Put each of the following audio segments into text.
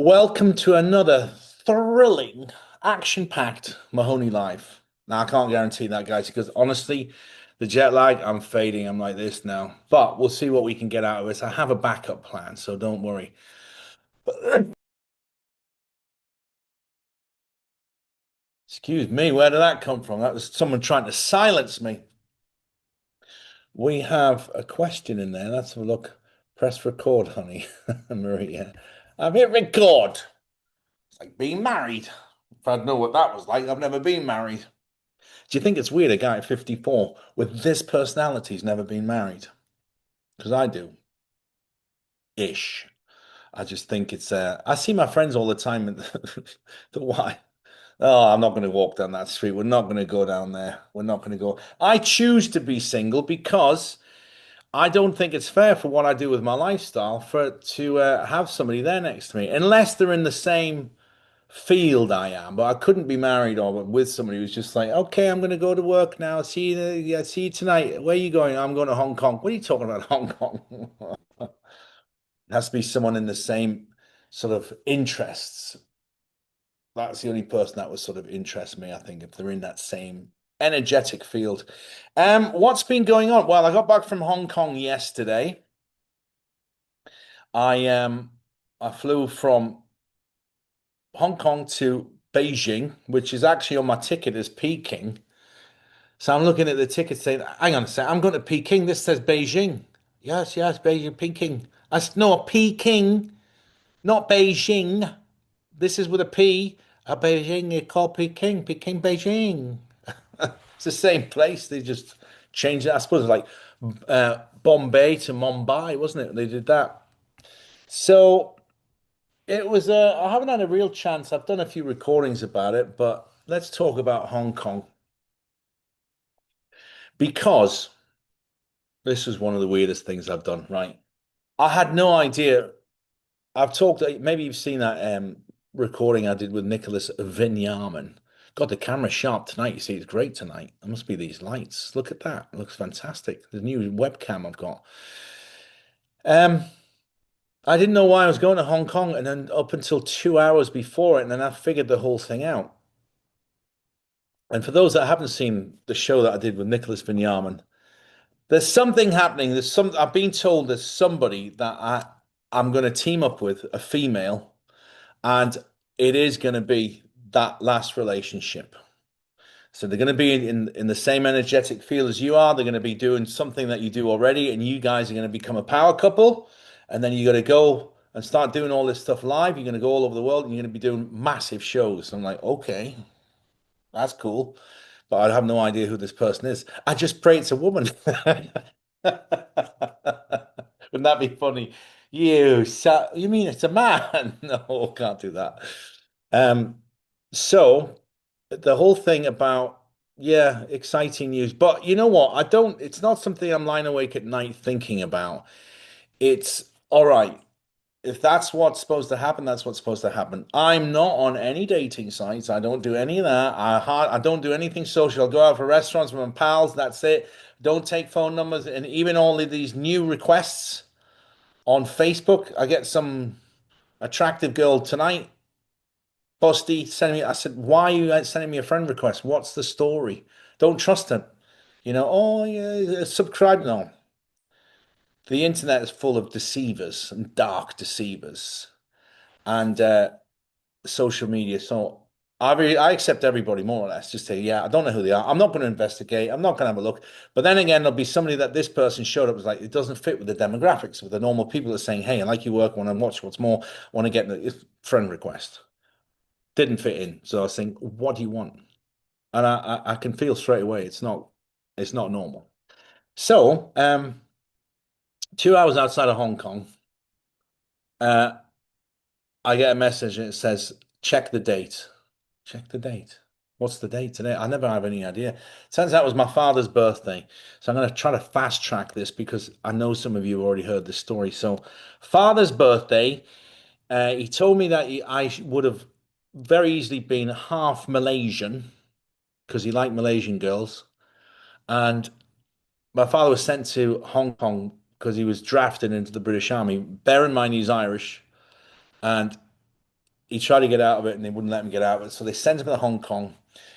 Welcome to another thrilling, action-packed Mahoney Live. Now, I can't guarantee that, guys, because honestly, the jet lag, I'm fading. I'm like this now. But we'll see what we can get out of this. I have a backup plan, so don't worry. Excuse me, where did that come from? That was someone trying to silence me. We have a question in there. Let's have a look. Press record, honey. Maria. I've hit record. It's like being married. If I'd know what that was like, I've never been married. Do you think it's weird a guy at 54 with this personality's never been married? Because I do, ish. I just think it's I see my friends all the time and the why. Oh, I'm not going to walk down that street. We're not going to go down there. We're not going to go. I choose to be single because I don't think it's fair for what I do with my lifestyle for to have somebody there next to me, unless they're in the same field I am, but I couldn't be married or with somebody who's just like, okay, I'm going to go to work now. See you, yeah, see you tonight. Where are you going? I'm going to Hong Kong. What are you talking about, Hong Kong? It has to be someone in the same sort of interests. That's the only person that would sort of interest me, I think, if they're in that same energetic field. What's been going on? Well, I got back from Hong Kong yesterday. I I flew from Hong Kong to Beijing, which is actually on my ticket as Peking. So I'm looking at the ticket saying, hang on a sec, I'm going to Peking. This says Beijing. Yes, yes, Beijing, Peking. I said, no, Peking, not Beijing. This is with a P. A Beijing, you call Peking, Peking, Beijing. It's the same place. They just changed it. I suppose like Bombay to Mumbai, wasn't it? They did that. So it was, I haven't had a real chance. I've done a few recordings about it, but let's talk about Hong Kong because this was one of the weirdest things I've done, right? I had no idea. I've talked, maybe you've seen that recording I did with Nicholas Vinyaman. God, the camera's sharp tonight. You see, it's great tonight. It must be these lights. Look at that. It looks fantastic. The new webcam I've got. Um, I didn't know why I was going to Hong Kong, and then up until 2 hours before it, and then I figured the whole thing out. And for those that haven't seen the show that I did with Nicholas Vinyaman, there's something happening. I've been told there's somebody that I'm going to team up with, a female, and it is going to be that last relationship. So they're going to be in the same energetic field as you are. They're going to be doing something that you do already, and you guys are going to become a power couple. And then you're going to go and start doing all this stuff live. You're going to go all over the world, and you're going to be doing massive shows. I'm like, okay, that's cool, but I have no idea who this person is. I just pray it's a woman. Wouldn't that be funny? You mean it's a man? No, can't do that. Um, so the whole thing about, yeah, exciting news. But you know what? It's not something I'm lying awake at night thinking about. It's all right. If that's what's supposed to happen, that's what's supposed to happen. I'm not on any dating sites. I don't do any of that. I don't do anything social. I'll go out for restaurants with my pals. That's it. Don't take phone numbers. And even all of these new requests on Facebook. I get some attractive girl tonight, Busty, sending me. I said, why are you sending me a friend request? What's the story? Don't trust him. Oh, yeah, subscribe. No. The internet is full of deceivers and dark deceivers. And social media. So I accept everybody more or less. Just say, yeah, I don't know who they are. I'm not going to investigate. I'm not going to have a look. But then again, there'll be somebody that this person showed up was like, it doesn't fit with the demographics of the normal people that are saying, hey, I like your work, want to watch what's more, want to get the friend request. Didn't fit in. So I was saying, what do you want? And I can feel straight away it's not normal. So 2 hours outside of Hong Kong, uh, I get a message and it says, check the date. Check the date. What's the date today? I never have any idea. Turns out it was my father's birthday. So I'm going to try to fast track this because I know some of you already heard this story. So, father's birthday, he told me that I would have very easily been half Malaysian because he liked Malaysian girls. And my father was sent to Hong Kong because he was drafted into the British Army. Bear in mind, he's Irish. And he tried to get out of it and they wouldn't let him get out of it. So they sent him to Hong Kong.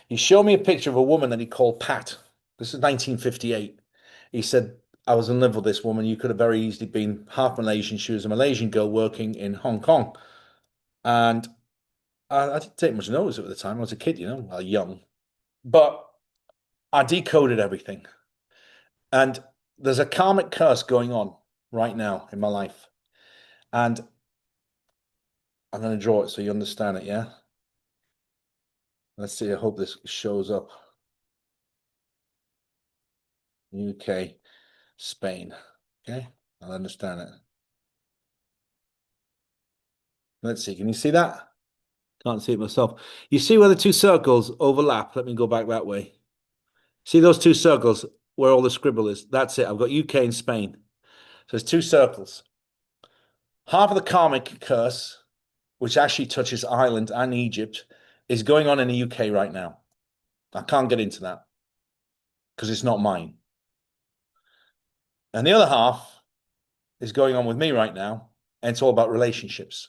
He showed me a picture of a woman that he called Pat. This is 1958. He said, I was in love with this woman. You could have very easily been half Malaysian. She was a Malaysian girl working in Hong Kong. And I didn't take much notice of it at the time. I was a kid, young. But I decoded everything. And there's a karmic curse going on right now in my life. And I'm going to draw it so you understand it, yeah? Let's see. I hope this shows up. UK, Spain. Okay, I'll understand it. Let's see. Can you see that? Can't see it myself. You see where the two circles overlap? Let me go back that way. See those two circles where all the scribble is? That's it. I've got UK and Spain. So there's two circles. Half of the karmic curse, which actually touches Ireland and Egypt, is going on in the UK right now. I can't get into that because it's not mine. And the other half is going on with me right now, and it's all about relationships.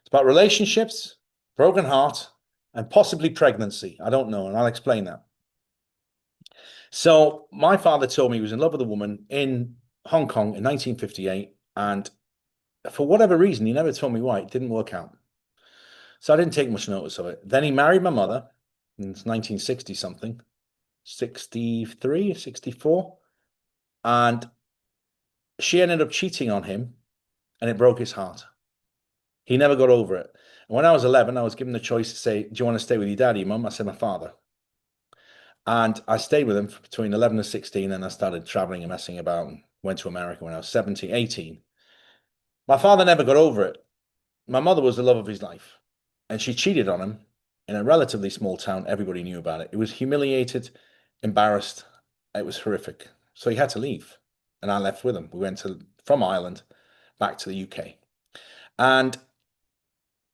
It's about relationships, broken heart, and possibly pregnancy. I don't know, and I'll explain that. So my father told me he was in love with a woman in Hong Kong in 1958, and for whatever reason, he never told me why, it didn't work out. So I didn't take much notice of it. Then he married my mother in 1960 something, 63, 64, and she ended up cheating on him, and it broke his heart. He never got over it. And when I was 11, I was given the choice to say, do you want to stay with your daddy, mum? I said, my father. And I stayed with him for between 11 and 16, and I started traveling and messing about and went to America when I was 17, 18. My father never got over it. My mother was the love of his life, and she cheated on him in a relatively small town. Everybody knew about it. It was humiliated, embarrassed. It was horrific. So he had to leave, and I left with him. We went from Ireland back to the UK. And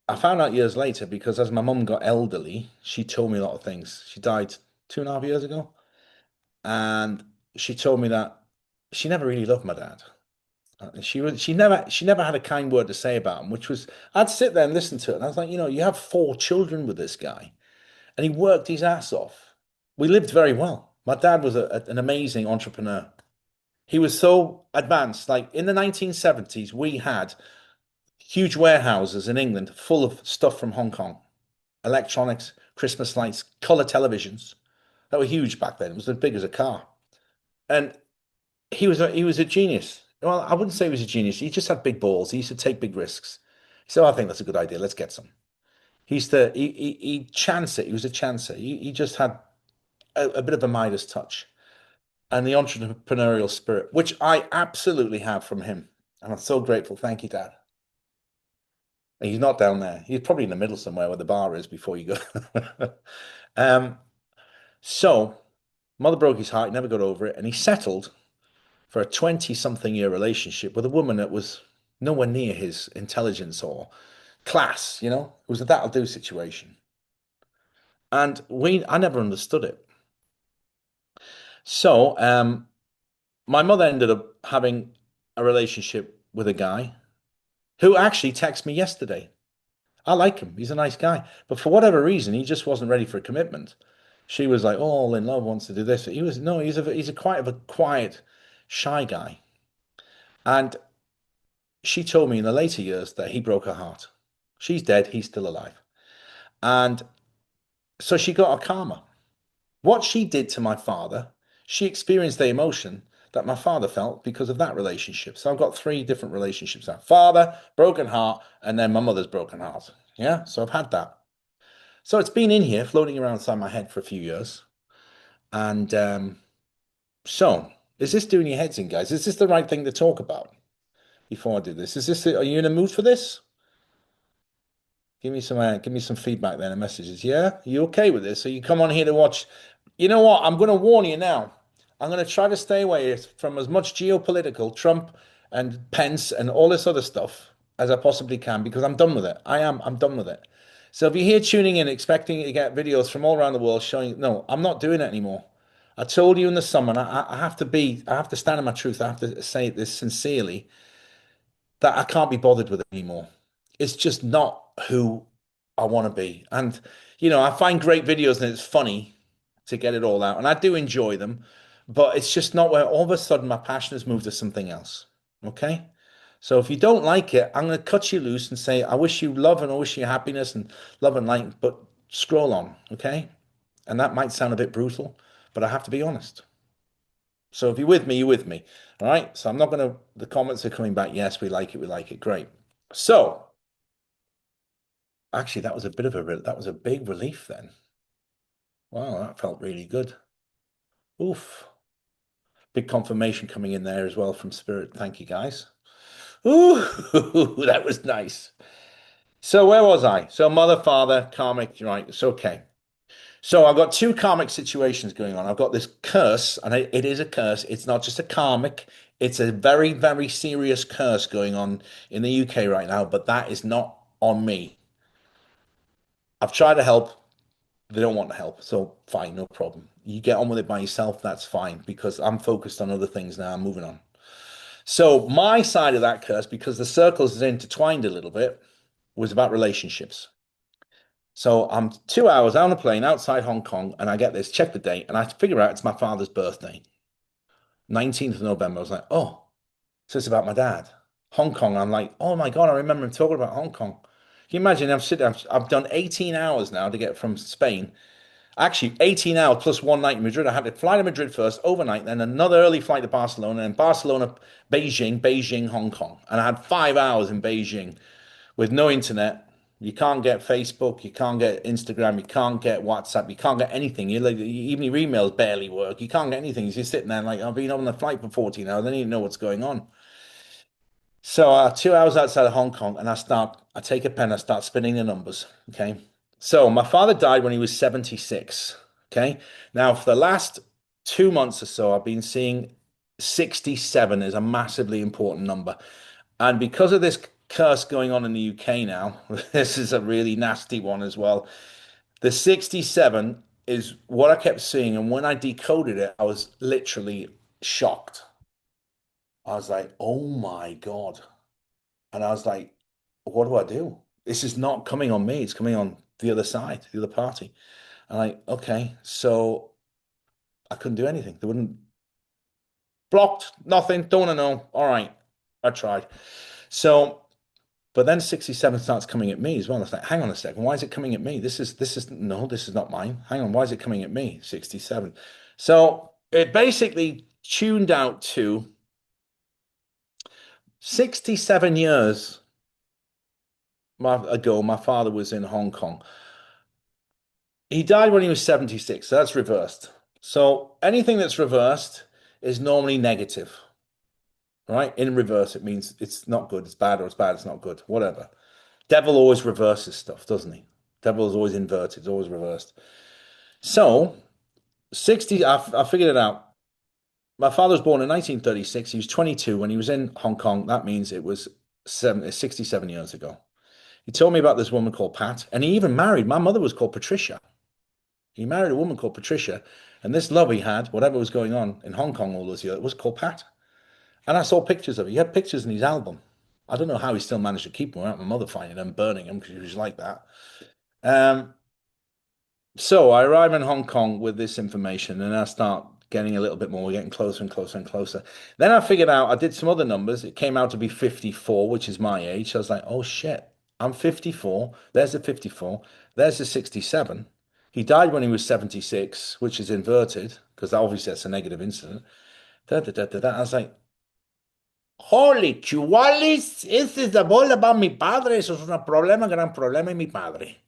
I found out years later because as my mum got elderly, she told me a lot of things. She died 2.5 years ago, and she told me that she never really loved my dad. She never had a kind word to say about him, which was I'd sit there and listen to it, and I was like, you have 4 children with this guy, and he worked his ass off. We lived very well. My dad was an amazing entrepreneur. He was so advanced. Like in the 1970s, we had huge warehouses in England full of stuff from Hong Kong, electronics, Christmas lights, color televisions that were huge back then. It was as big as a car. And he was a genius. Well, I wouldn't say he was a genius. He just had big balls. He used to take big risks. So I think that's a good idea. Let's get some. He chanced it. He was a chancer. He just had a bit of a Midas touch and the entrepreneurial spirit, which I absolutely have from him. And I'm so grateful. Thank you, Dad. He's not down there. He's probably in the middle somewhere where the bar is before you go. um, so mother broke his heart, he never got over it, and he settled for a 20-something year relationship with a woman that was nowhere near his intelligence or class, It was a that'll do situation. And I never understood it. So my mother ended up having a relationship with a guy who actually texted me yesterday. I like him. He's a nice guy. But for whatever reason, he just wasn't ready for a commitment. She was like, "Oh, all in love, wants to do this." He was no, he's a quite of a quiet, shy guy. And she told me in the later years that he broke her heart. She's dead, he's still alive. And so she got a karma. What she did to my father, she experienced the emotion that my father felt because of that relationship. So I've got 3 different relationships now. Father, broken heart, and then my mother's broken heart. Yeah, so I've had that. So it's been in here, floating around inside my head for a few years. And so, is this doing your heads in, guys? Is this the right thing to talk about before I do this? Are you in a mood for this? Give me some feedback then and messages. Yeah, you okay with this? So you come on here to watch. You know what? I'm going to warn you now. I'm going to try to stay away from as much geopolitical Trump and Pence and all this other stuff as I possibly can because I'm done with it. I'm done with it. So if you're here tuning in, expecting to get videos from all around the world showing, no, I'm not doing it anymore. I told you in the summer, and I have to stand in my truth. I have to say this sincerely that I can't be bothered with it anymore. It's just not who I want to be. And, I find great videos and it's funny to get it all out. And I do enjoy them, but it's just not where all of a sudden my passion has moved to something else. Okay? So if you don't like it, I'm going to cut you loose and say, I wish you love and I wish you happiness and love and light, but scroll on. Okay? And that might sound a bit brutal, but I have to be honest. So if you're with me, you're with me. All right? So I'm not going to, the comments are coming back. Yes, we like it. We like it. Great. So actually, that was a bit of that was a big relief then. Wow, that felt really good. Oof. Big confirmation coming in there as well from Spirit. Thank you, guys. Ooh, that was nice. So where was I? So mother, father, karmic, right? It's okay. So I've got two karmic situations going on. I've got this curse, and it is a curse. It's not just a karmic. It's a very, very serious curse going on in the UK right now, but that is not on me. I've tried to help. They don't want to help. So fine, no problem. You get on with it by yourself, that's fine, because I'm focused on other things now. I'm moving on. So my side of that curse, because the circles is intertwined a little bit, was about relationships. So I'm 2 hours on a plane outside Hong Kong, and I get this, check the date, and I figure out it's my father's birthday, 19th of November. I was like, oh, so it's about my dad. Hong Kong, I'm like, oh my God, I remember him talking about Hong Kong. Can you imagine? I've done 18 hours now to get from Spain. Actually, 18 hours plus one night in Madrid. I had to fly to Madrid first, overnight, then another early flight to Barcelona, and Barcelona, Beijing, Beijing, Hong Kong. And I had 5 hours in Beijing with no internet. You can't get Facebook, you can't get Instagram, you can't get WhatsApp, you can't get anything. Even your emails barely work. You can't get anything. You're sitting there like, I've been on the flight for 14 hours. I don't even know what's going on. So 2 hours outside of Hong Kong, and I take a pen, I start spinning the numbers. Okay. So my father died when he was 76. Okay. Now, for the last 2 months or so, I've been seeing 67 is a massively important number. And because of this curse going on in the UK now, this is a really nasty one as well. The 67 is what I kept seeing. And when I decoded it, I was literally shocked. I was like, oh my God. And I was like, what do I do? This is not coming on me. It's coming on the other side, the other party. And okay. So I couldn't do anything. They wouldn't blocked, nothing, don't want to know. All right. I tried. So, but then 67 starts coming at me as well. It's like, hang on a second, why is it coming at me? No, this is not mine. Hang on, why is it coming at me? 67. So it basically tuned out to 67 years ago, my father was in Hong Kong. He died when he was 76, so that's reversed. So anything that's reversed is normally negative, right? In reverse, it means it's not good, it's bad, or it's bad, it's not good, whatever. Devil always reverses stuff, doesn't he? Devil is always inverted, it's always reversed. So 60, I figured it out. My father was born in 1936. He was 22 when he was in Hong Kong. That means it was 67 years ago. He told me about this woman called Pat, and he even married. My mother was called Patricia. He married a woman called Patricia, and this love he had, whatever was going on in Hong Kong all those years, was called Pat. And I saw pictures of it. He had pictures in his album. I don't know how he still managed to keep them without my mother finding them, burning them because he was like that. Um, so I arrive in Hong Kong with this information, and I start getting a little bit more, getting closer and closer and closer. Then I figured out, I did some other numbers. It came out to be 54, which is my age. So I was like, oh shit, I'm 54. There's the 54. There's the 67. He died when he was 76, which is inverted, because obviously that's a negative incident. Da, da, da, da, da. I was like, holy chualis, this is all about mi padre. Eso es un problema, gran problema en mi padre.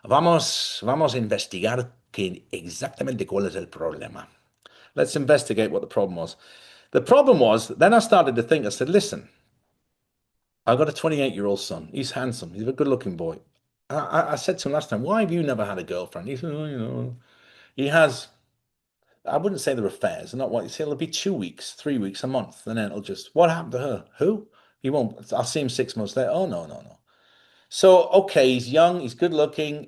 Vamos a investigar exactamente cuál es el problema. Let's investigate what the problem was. The problem was, then I started to think, I said, listen, I've got a 28-year-old son. He's handsome. He's a good-looking boy. I said to him last time, why have you never had a girlfriend? He said, oh, he has, I wouldn't say they're affairs. They're not what you say. It'll be 2 weeks, 3 weeks, a month. And then it'll just, what happened to her? Who? He won't, I'll see him 6 months later. Oh, no, no, no. So, okay, he's young, he's good looking,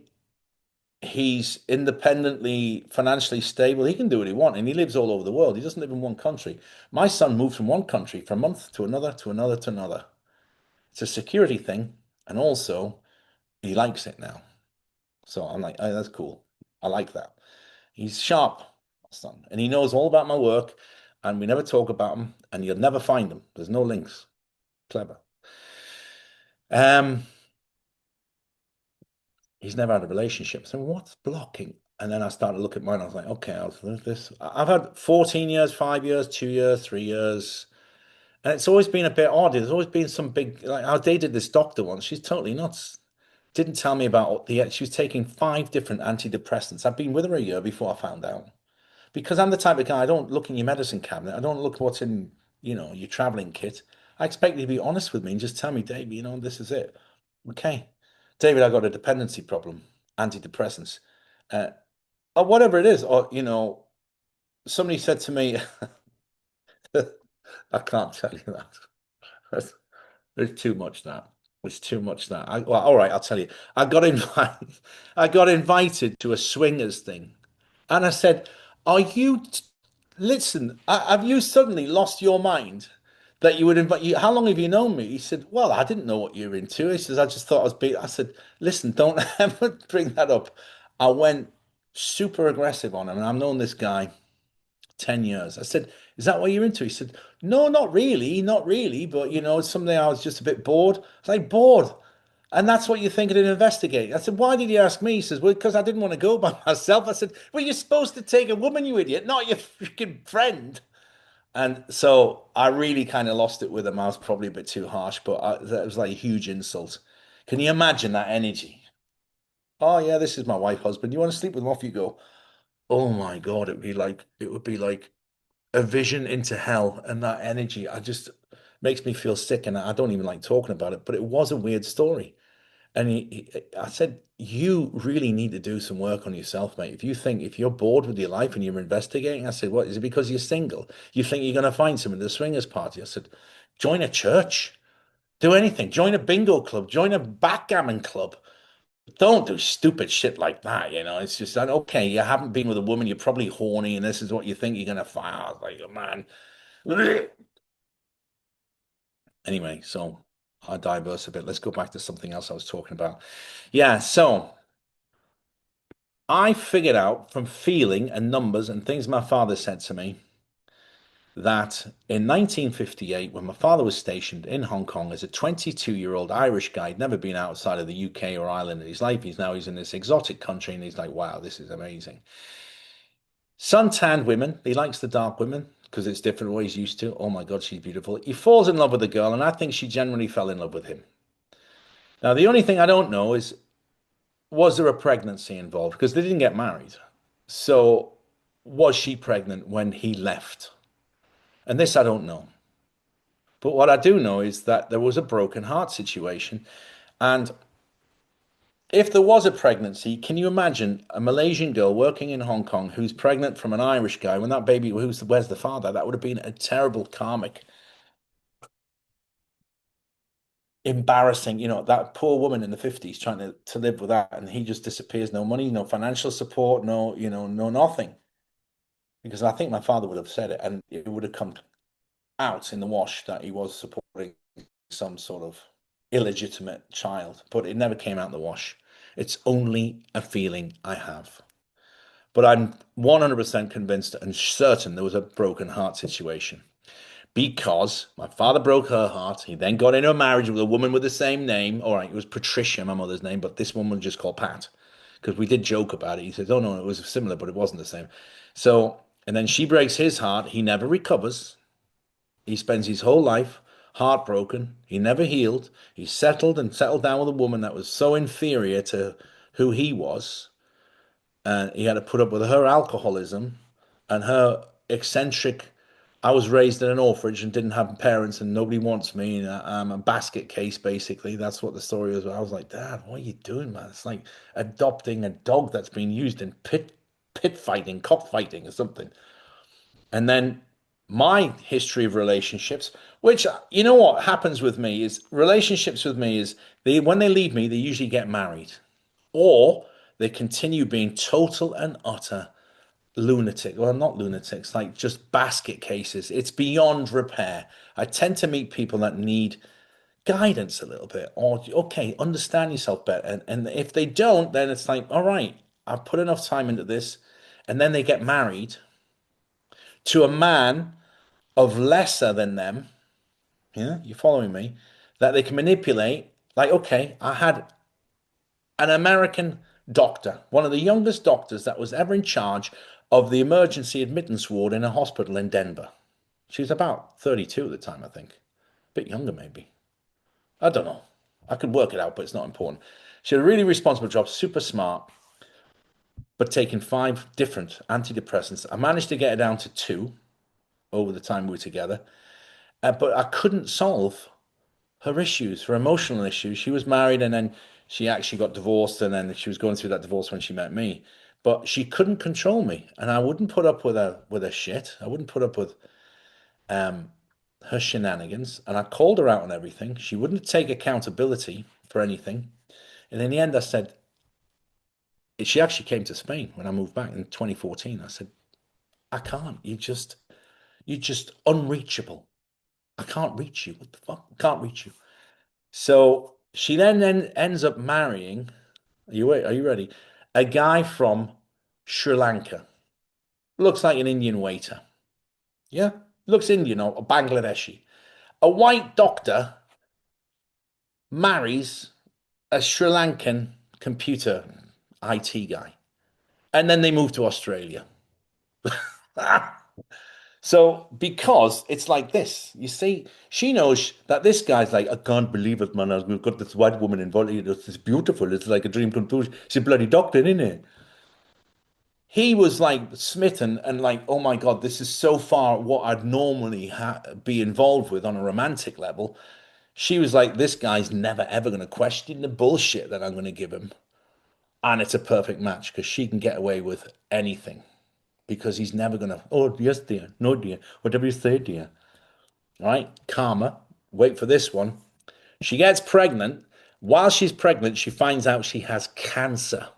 he's independently financially stable. He can do what he wants, and he lives all over the world. He doesn't live in one country. My son moved from one country for a month to another, to another, to another. It's a security thing, and also he likes it now. So I'm like, oh, that's cool. I like that. He's sharp, son, and he knows all about my work, and we never talk about him, and you'll never find him. There's no links. Clever. Um, he's never had a relationship. So what's blocking? And then I started to look at mine. I was like, okay, I'll do this. I've had 14 years, 5 years, 2 years, 3 years. And it's always been a bit odd. There's always been some big, like I dated this doctor once. She's totally nuts. Didn't tell me about she was taking 5 different antidepressants. I've been with her a year before I found out. Because I'm the type of guy, I don't look in your medicine cabinet. I don't look what's in, your traveling kit. I expect you to be honest with me and just tell me, Dave, this is it. Okay. David, I got a dependency problem, antidepressants, uh, or whatever it is. Or, somebody said to me, I can't tell you that. There's too much that. There's too much that. Well, all right, I'll tell you. I got invited. I got invited to a swingers thing, and I said, "Are you? Listen, have you suddenly lost your mind that you would invite you? How long have you known me?" He said, "Well, I didn't know what you were into." He says, "I just thought I was being." I said, "Listen, don't ever bring that up." I went super aggressive on him, and I've known this guy 10 years. I said, "Is that what you're into?" He said, "No, not really, not really. But someday I was just a bit bored." I was like, "Bored? And that's what you're thinking of investigating?" I said, "Why did you ask me?" He says, "Well, because I didn't want to go by myself." I said, "Well, you're supposed to take a woman, you idiot, not your freaking friend." And so I really kind of lost it with him. I was probably a bit too harsh, but that was like a huge insult. Can you imagine that energy? "Oh yeah, this is my wife, husband. You want to sleep with him? Off you go." Oh my God, it would be like a vision into hell, and that energy I just makes me feel sick, and I don't even like talking about it, but it was a weird story. And I said, "You really need to do some work on yourself, mate. If you're bored with your life and you're investigating," I said, "What is it, because you're single? You think you're going to find someone at the swingers party?" I said, "Join a church, do anything, join a bingo club, join a backgammon club. Don't do stupid shit like that, It's just that, okay, you haven't been with a woman, you're probably horny, and this is what you think you're gonna find." I was like, "Oh, man." Anyway, so I diverse a bit. Let's go back to something else I was talking about. Yeah, so I figured out from feeling and numbers and things my father said to me that in 1958, when my father was stationed in Hong Kong as a 22-year-old Irish guy, he'd never been outside of the UK or Ireland in his life. He's in this exotic country, and he's like, "Wow, this is amazing." Suntanned women. He likes the dark women because it's different what he's used to. Oh my God, she's beautiful. He falls in love with the girl, and I think she generally fell in love with him. Now, the only thing I don't know is, was there a pregnancy involved? Because they didn't get married. So, was she pregnant when he left? And this I don't know. But what I do know is that there was a broken heart situation. And if there was a pregnancy, can you imagine a Malaysian girl working in Hong Kong who's pregnant from an Irish guy when that baby, where's the father? That would have been a terrible karmic, embarrassing, that poor woman in the 50s trying to live with that. And he just disappears. No money, no financial support, no, no nothing. Because I think my father would have said it, and it would have come out in the wash that he was supporting some sort of illegitimate child, but it never came out in the wash. It's only a feeling I have. But I'm 100% convinced and certain there was a broken heart situation because my father broke her heart. He then got into a marriage with a woman with the same name. All right, it was Patricia, my mother's name, but this woman was just called Pat because we did joke about it. He says, "Oh no, it was similar, but it wasn't the same." So, and then she breaks his heart. He never recovers. He spends his whole life heartbroken. He never healed. He settled down with a woman that was so inferior to who he was. And he had to put up with her alcoholism and her eccentric. I was raised in an orphanage and didn't have parents, and nobody wants me. And I'm a basket case, basically. That's what the story was. I was like, "Dad, what are you doing, man? It's like adopting a dog that's been used in pit fighting, cockfighting, or something." And then my history of relationships, which what happens with me is relationships with me is when they leave me, they usually get married or they continue being total and utter lunatic. Well, not lunatics, like just basket cases. It's beyond repair. I tend to meet people that need guidance a little bit, or okay, understand yourself better. And if they don't, then it's like, all right, I've put enough time into this, and then they get married to a man of lesser than them. Yeah, you following me? That they can manipulate. Like, okay, I had an American doctor, one of the youngest doctors that was ever in charge of the emergency admittance ward in a hospital in Denver. She was about 32 at the time, I think. A bit younger, maybe. I don't know. I could work it out, but it's not important. She had a really responsible job, super smart, but taking five different antidepressants. I managed to get her down to two over the time we were together, but I couldn't solve her issues, her emotional issues. She was married and then she actually got divorced, and then she was going through that divorce when she met me. But she couldn't control me, and I wouldn't put up with her shit. I wouldn't put up with um, her shenanigans, and I called her out on everything. She wouldn't take accountability for anything. And in the end, I said, she actually came to Spain when I moved back in 2014. I said, I can't. You're just unreachable. I can't reach you. What the fuck? I can't reach you. So she then ends up marrying, are you ready? A guy from Sri Lanka. Looks like an Indian waiter. Yeah? Looks Indian or Bangladeshi. A white doctor marries a Sri Lankan computer IT guy. And then they move to Australia. So, because it's like this, you see, she knows that this guy's like, I can't believe it, man. We've got this white woman involved. It's beautiful. It's like a dream come true. She's a bloody doctor, isn't it? He was like smitten and like, oh my God, this is so far what I'd normally be involved with on a romantic level. She was like, this guy's never ever going to question the bullshit that I'm going to give him. And it's a perfect match because she can get away with anything because he's never going to, oh, yes, dear. No, dear. Whatever you say, dear. All right, karma. Wait for this one. She gets pregnant. While she's pregnant, she finds out she has cancer.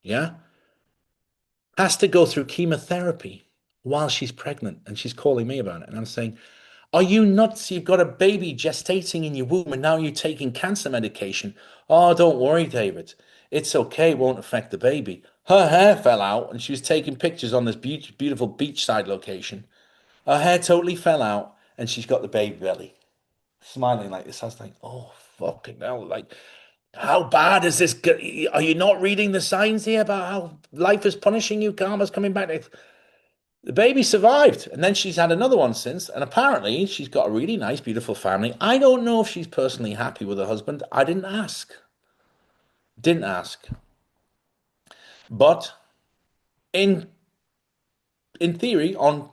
Yeah, has to go through chemotherapy while she's pregnant, and she's calling me about it. And I'm saying, are you nuts? You've got a baby gestating in your womb, and now you're taking cancer medication. Oh, don't worry, David. It's okay. It won't affect the baby. Her hair fell out, and she was taking pictures on this beautiful beachside location. Her hair totally fell out, and she's got the baby belly. Smiling like this. I was like, oh, fucking hell. Like, how bad is this? Are you not reading the signs here about how life is punishing you? Karma's coming back. The baby survived. And then she's had another one since. And apparently, she's got a really nice, beautiful family. I don't know if she's personally happy with her husband. I didn't ask. Didn't ask. But in in theory, on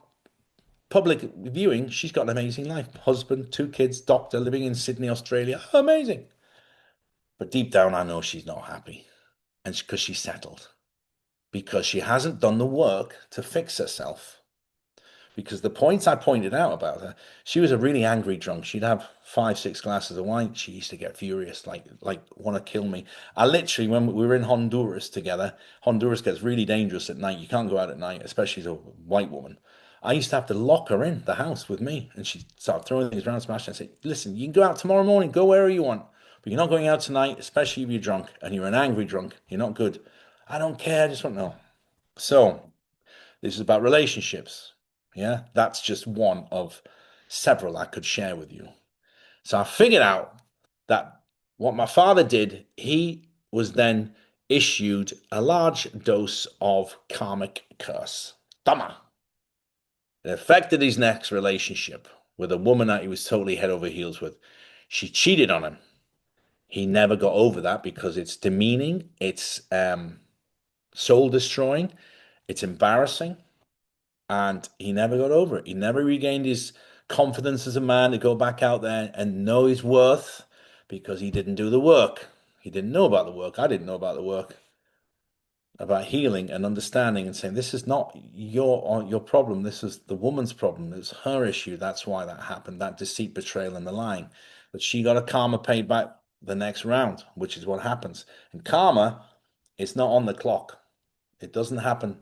public viewing, she's got an amazing life. Husband, two kids, doctor, living in Sydney, Australia. Amazing. But deep down, I know she's not happy. And because she's settled. Because she hasn't done the work to fix herself. Because the points I pointed out about her, she was a really angry drunk. She'd have five, six glasses of wine. She used to get furious, like want to kill me. I literally, when we were in Honduras together, Honduras gets really dangerous at night. You can't go out at night, especially as a white woman. I used to have to lock her in the house with me, and she'd start throwing things around, smashing. I say, listen, you can go out tomorrow morning, go wherever you want, but you're not going out tonight, especially if you're drunk and you're an angry drunk. You're not good. I don't care. I just want to know. So this is about relationships. Yeah, that's just one of several I could share with you. So I figured out that what my father did, he was then issued a large dose of karmic curse. Tama. It affected his next relationship with a woman that he was totally head over heels with. She cheated on him. He never got over that because it's demeaning, it's soul destroying, it's embarrassing. And he never got over it. He never regained his confidence as a man to go back out there and know his worth because he didn't do the work. He didn't know about the work. I didn't know about the work, about healing and understanding and saying, this is not your problem. This is the woman's problem. It's her issue. That's why that happened, that deceit, betrayal, and the lying. But she got a karma paid back the next round, which is what happens. And karma is not on the clock. It doesn't happen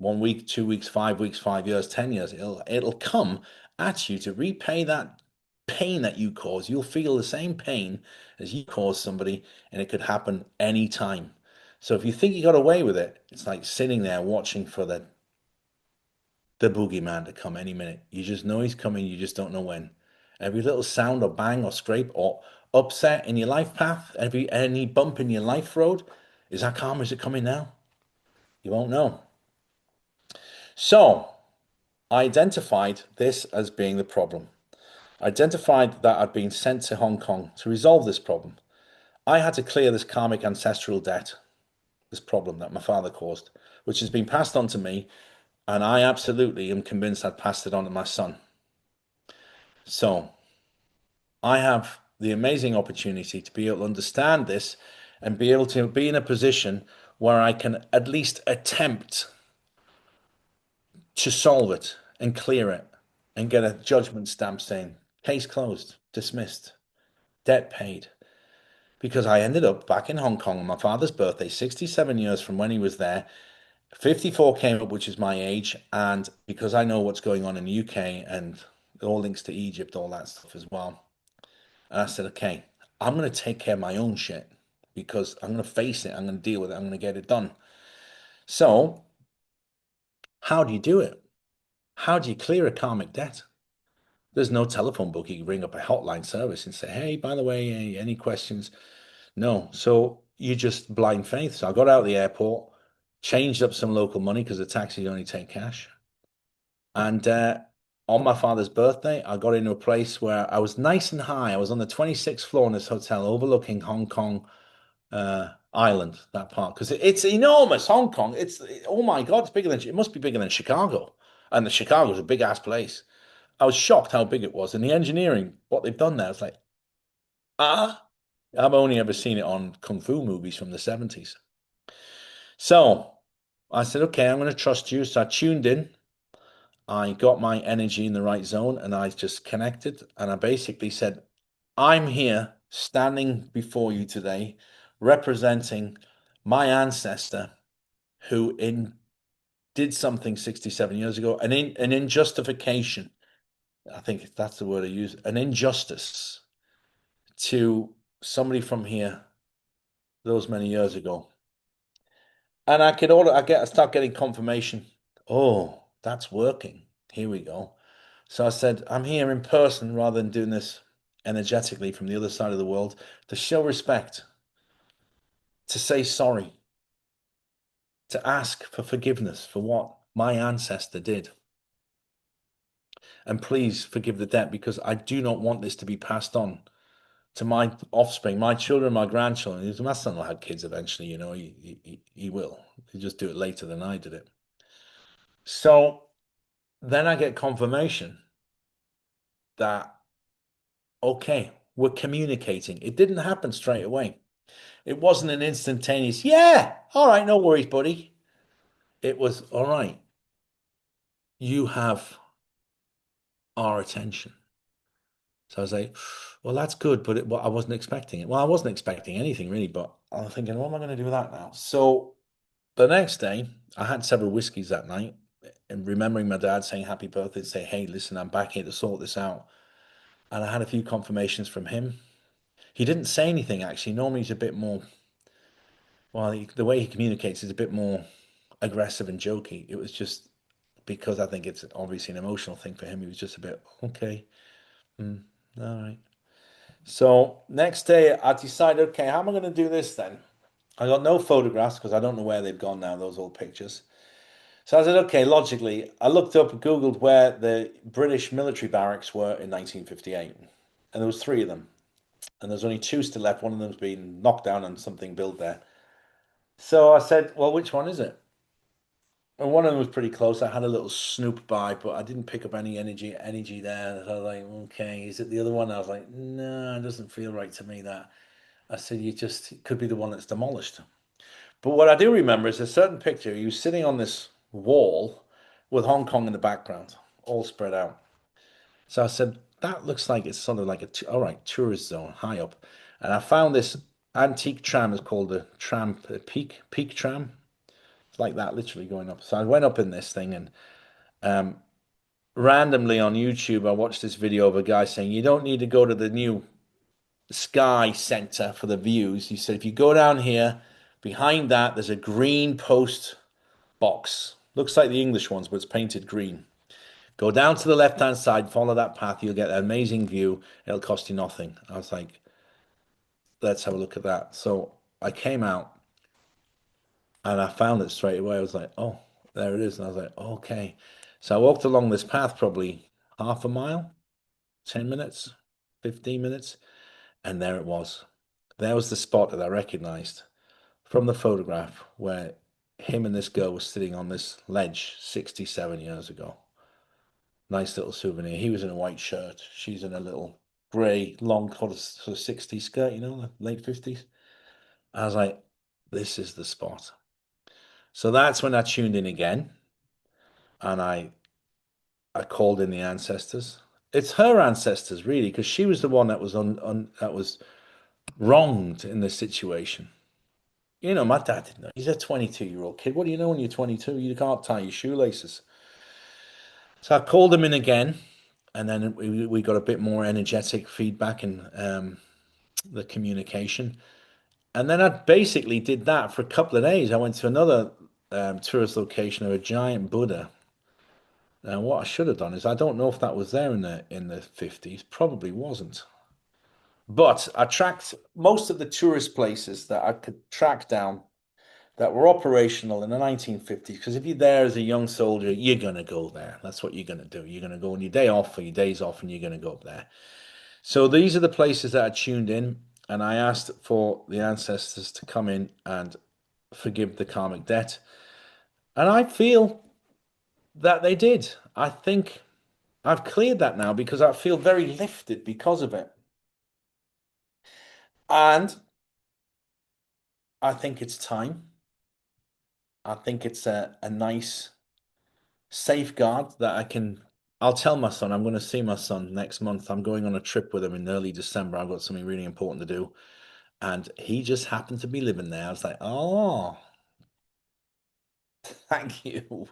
1 week, 2 weeks, 5 weeks, 5 years, 10 years. It'll come at you to repay that pain that you cause, you'll feel the same pain as you cause somebody, and it could happen any time. So if you think you got away with it, it's like sitting there watching for the boogeyman to come any minute. You just know he's coming, you just don't know when. Every little sound or bang or scrape or upset in your life path, every any bump in your life road, is that karma? Is it coming now? You won't know. So I identified this as being the problem. I identified that I'd been sent to Hong Kong to resolve this problem. I had to clear this karmic ancestral debt, this problem that my father caused, which has been passed on to me, and I absolutely am convinced I'd passed it on to my son. So I have the amazing opportunity to be able to understand this and be able to be in a position where I can at least attempt to solve it and clear it and get a judgment stamp saying case closed, dismissed, debt paid. Because I ended up back in Hong Kong on my father's birthday, 67 years from when he was there. 54 came up, which is my age, and because I know what's going on in the UK and it all links to Egypt, all that stuff as well. And I said, okay, I'm going to take care of my own shit because I'm going to face it. I'm going to deal with it. I'm going to get it done. So, how do you do it? How do you clear a karmic debt? There's no telephone book. You can ring up a hotline service and say, hey, by the way, any questions? No. So you just blind faith. So I got out of the airport, changed up some local money because the taxis only take cash. And on my father's birthday, I got into a place where I was nice and high. I was on the 26th floor in this hotel overlooking Hong Kong Island, that part, because it's enormous. Hong Kong, oh my God, it's bigger than it must be bigger than Chicago, and the Chicago's a big ass place. I was shocked how big it was, and the engineering, what they've done there, it's like ah, I've only ever seen it on kung fu movies from the 70s. So I said, okay, I'm going to trust you. So I tuned in. I got my energy in the right zone, and I just connected, and I basically said, I'm here standing before you today, representing my ancestor who did something 67 years ago, an injustification. I think that's the word I use, an injustice to somebody from here those many years ago. And I start getting confirmation. Oh, that's working. Here we go. So I said, I'm here in person rather than doing this energetically from the other side of the world to show respect, to say sorry, to ask for forgiveness for what my ancestor did. And please forgive the debt because I do not want this to be passed on to my offspring, my children, my grandchildren. My son will have kids eventually, he will. He'll just do it later than I did it. So then I get confirmation that, okay, we're communicating. It didn't happen straight away. It wasn't an instantaneous, yeah, all right, no worries, buddy. It was, all right, you have our attention. So I was like, well, that's good, but well, I wasn't expecting it. Well, I wasn't expecting anything really, but I was thinking, what am I going to do with that now? So the next day, I had several whiskeys that night, and remembering my dad saying happy birthday, say, hey, listen, I'm back here to sort this out. And I had a few confirmations from him. He didn't say anything actually. Normally he's a bit more, well, the way he communicates is a bit more aggressive and jokey. It was just because I think it's obviously an emotional thing for him. He was just a bit, okay, mm, all right. So next day I decided, okay, how am I going to do this then? I got no photographs because I don't know where they've gone now, those old pictures. So I said, okay, logically, I looked up and Googled where the British military barracks were in 1958. And there was three of them. And there's only two still left. One of them's been knocked down and something built there. So I said, well, which one is it? And one of them was pretty close. I had a little snoop by, but I didn't pick up any energy there. So I was like, okay, is it the other one? I was like, no, it doesn't feel right to me that. I said, it could be the one that's demolished. But what I do remember is a certain picture. He was sitting on this wall with Hong Kong in the background, all spread out. So I said, that looks like it's sort of like all right, tourist zone, high up. And I found this antique tram. It's called a tram, a peak tram. It's like that, literally going up. So I went up in this thing and randomly on YouTube, I watched this video of a guy saying you don't need to go to the new Sky Center for the views. He said if you go down here, behind that, there's a green post box. Looks like the English ones, but it's painted green. Go down to the left-hand side, follow that path, you'll get an amazing view. It'll cost you nothing. I was like, let's have a look at that. So I came out and I found it straight away. I was like, oh, there it is. And I was like, okay. So I walked along this path probably half a mile, 10 minutes, 15 minutes, and there it was. There was the spot that I recognized from the photograph where him and this girl was sitting on this ledge 67 years ago. Nice little souvenir. He was in a white shirt. She's in a little grey, long, sort of 60s skirt, the late 50s. I was like, this is the spot. So that's when I tuned in again and I called in the ancestors. It's her ancestors, really, because she was the one that was that was wronged in this situation. My dad didn't know. He's a 22-year-old kid. What do you know when you're 22? You can't tie your shoelaces. So I called him in again, and then we got a bit more energetic feedback and the communication. And then I basically did that for a couple of days. I went to another tourist location of a giant Buddha. And what I should have done is I don't know if that was there in the 50s. Probably wasn't. But I tracked most of the tourist places that I could track down that were operational in the 1950s. Because if you're there as a young soldier, you're going to go there. That's what you're going to do. You're going to go on your day off or your days off and you're going to go up there. So these are the places that I tuned in. And I asked for the ancestors to come in and forgive the karmic debt. And I feel that they did. I think I've cleared that now because I feel very lifted because of it. And I think it's time. I think it's a nice safeguard that I'll tell my son, I'm going to see my son next month. I'm going on a trip with him in early December. I've got something really important to do. And he just happened to be living there. I was like, oh, thank you.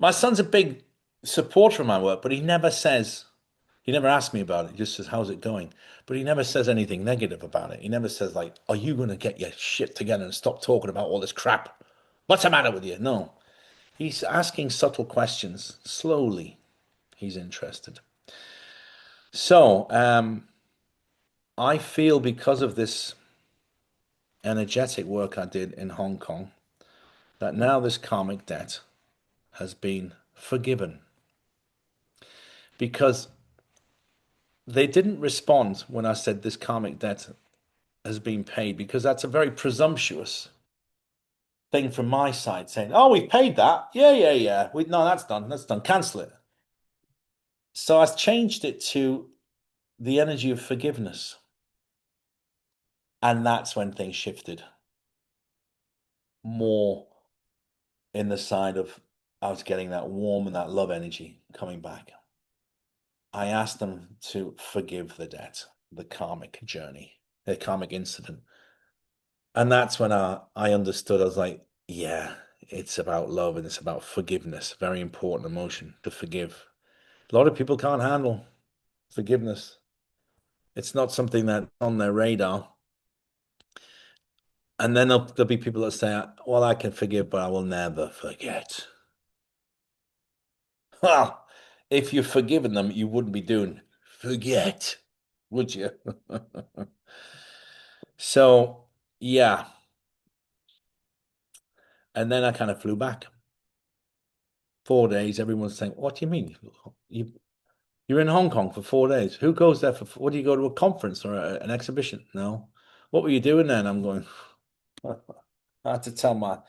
My son's a big supporter of my work, but he never asks me about it. He just says, how's it going? But he never says anything negative about it. He never says, like, are you going to get your shit together and stop talking about all this crap? What's the matter with you? No. He's asking subtle questions. Slowly, he's interested. So, I feel because of this energetic work I did in Hong Kong, that now this karmic debt has been forgiven. Because they didn't respond when I said this karmic debt has been paid, because that's a very presumptuous thing from my side saying, oh, we paid that. Yeah, yeah, yeah. No, that's done. That's done. Cancel it. So I changed it to the energy of forgiveness. And that's when things shifted more in the side of I was getting that warm and that love energy coming back. I asked them to forgive the debt, the karmic journey, the karmic incident. And that's when I understood. I was like, yeah, it's about love and it's about forgiveness. Very important emotion to forgive. A lot of people can't handle forgiveness. It's not something that's on their radar. And then there'll be people that say, well, I can forgive, but I will never forget. Well, if you've forgiven them, you wouldn't be doing forget, would you? So, yeah. And then I kind of flew back. 4 days, everyone's saying, what do you mean? You're in Hong Kong for 4 days. Who goes there for, what do you go to a conference or an exhibition? No. What were you doing then? I'm going, I had to tell my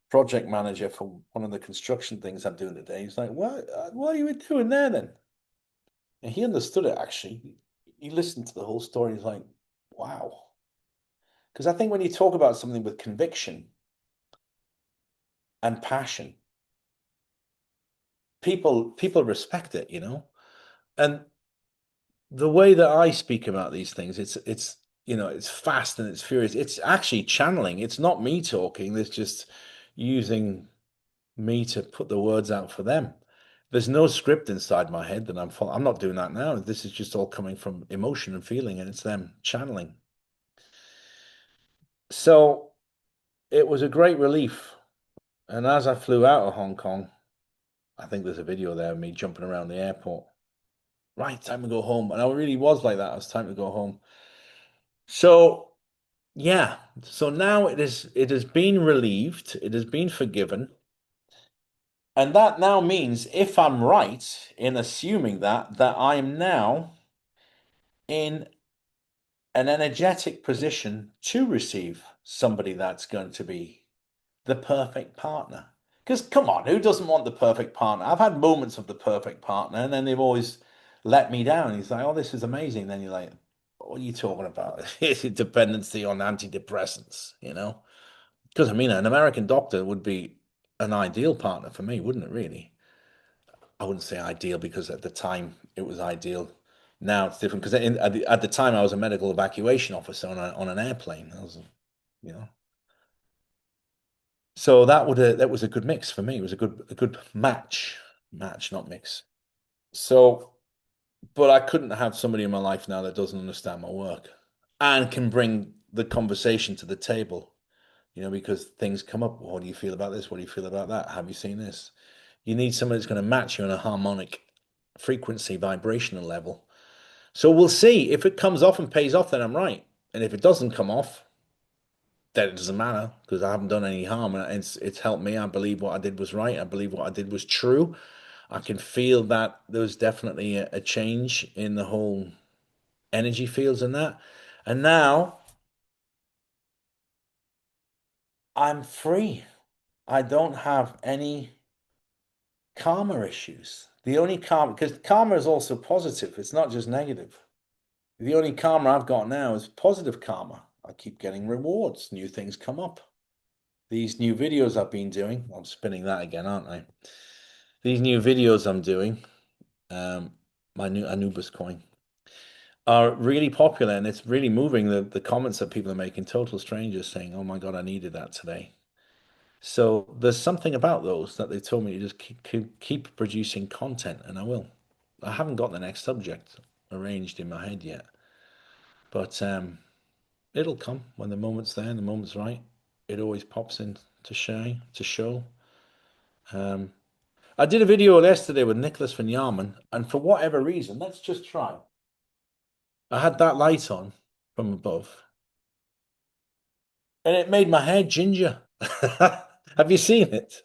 project manager for one of the construction things I'm doing today. He's like, what are you doing there then? And he understood it actually. He listened to the whole story. He's like, wow. Because I think when you talk about something with conviction and passion, people respect it, And the way that I speak about these things, it's fast and it's furious. It's actually channeling. It's not me talking. It's just using me to put the words out for them. There's no script inside my head that I'm not doing that now. This is just all coming from emotion and feeling, and it's them channeling. So it was a great relief. And as I flew out of Hong Kong, I think there's a video there of me jumping around the airport. Right, time to go home. And I really was like that. It was time to go home. So yeah. So now it has been relieved. It has been forgiven. And that now means if I'm right in assuming that I am now in an energetic position to receive somebody that's going to be the perfect partner. Because come on, who doesn't want the perfect partner? I've had moments of the perfect partner, and then they've always let me down. He's like, "Oh, this is amazing." Then you're like, "What are you talking about? It's a dependency on antidepressants, you know?" Because I mean, an American doctor would be an ideal partner for me, wouldn't it? Really, I wouldn't say ideal because at the time it was ideal. Now it's different because at the time I was a medical evacuation officer on an airplane. I was, you know, so that was a good mix for me. It was a good match, not mix. So, but I couldn't have somebody in my life now that doesn't understand my work and can bring the conversation to the table. You know, because things come up. What do you feel about this? What do you feel about that? Have you seen this? You need somebody that's going to match you on a harmonic frequency, vibrational level. So we'll see. If it comes off and pays off, then I'm right. And if it doesn't come off, then it doesn't matter because I haven't done any harm. And it's helped me. I believe what I did was right. I believe what I did was true. I can feel that there was definitely a change in the whole energy fields and that. And now I'm free. I don't have any karma issues. The only karma, because karma is also positive, it's not just negative. The only karma I've got now is positive karma. I keep getting rewards, new things come up. These new videos I've been doing, I'm spinning that again, aren't I? These new videos I'm doing, um, my new Anubis coin, are really popular and it's really moving the comments that people are making, total strangers saying, "Oh my God, I needed that today." So there's something about those that they told me to just keep producing content, and I will. I haven't got the next subject arranged in my head yet, but it'll come when the moment's there and the moment's right. It always pops in to shine, to show. Um, I did a video yesterday with Nicholas van Yarman, and for whatever reason, let's just try. I had that light on from above, and it made my hair ginger. Have you seen it?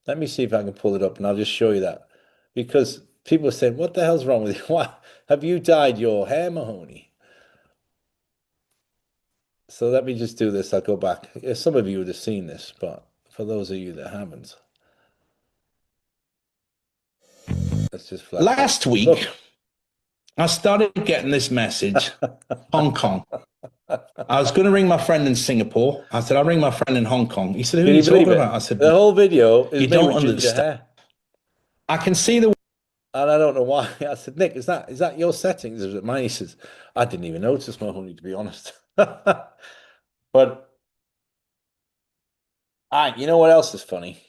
Let me see if I can pull it up, and I'll just show you that. Because people are saying, "What the hell's wrong with you? Why have you dyed your hair, Mahoney?" So let me just do this. I'll go back. Yeah, some of you would have seen this, but for those of you that haven't, let's just flash it. Last week, look. I started getting this message, Hong Kong. I was going to ring my friend in Singapore. I said, I'll ring my friend in Hong Kong. He said, who are you talking about? I said, the whole video is you don't understand. Hair. I can see the. And I don't know why. I said, Nick, is that your settings? Is it mine? He says, I didn't even notice, Mahoney, to be honest. But you know what else is funny?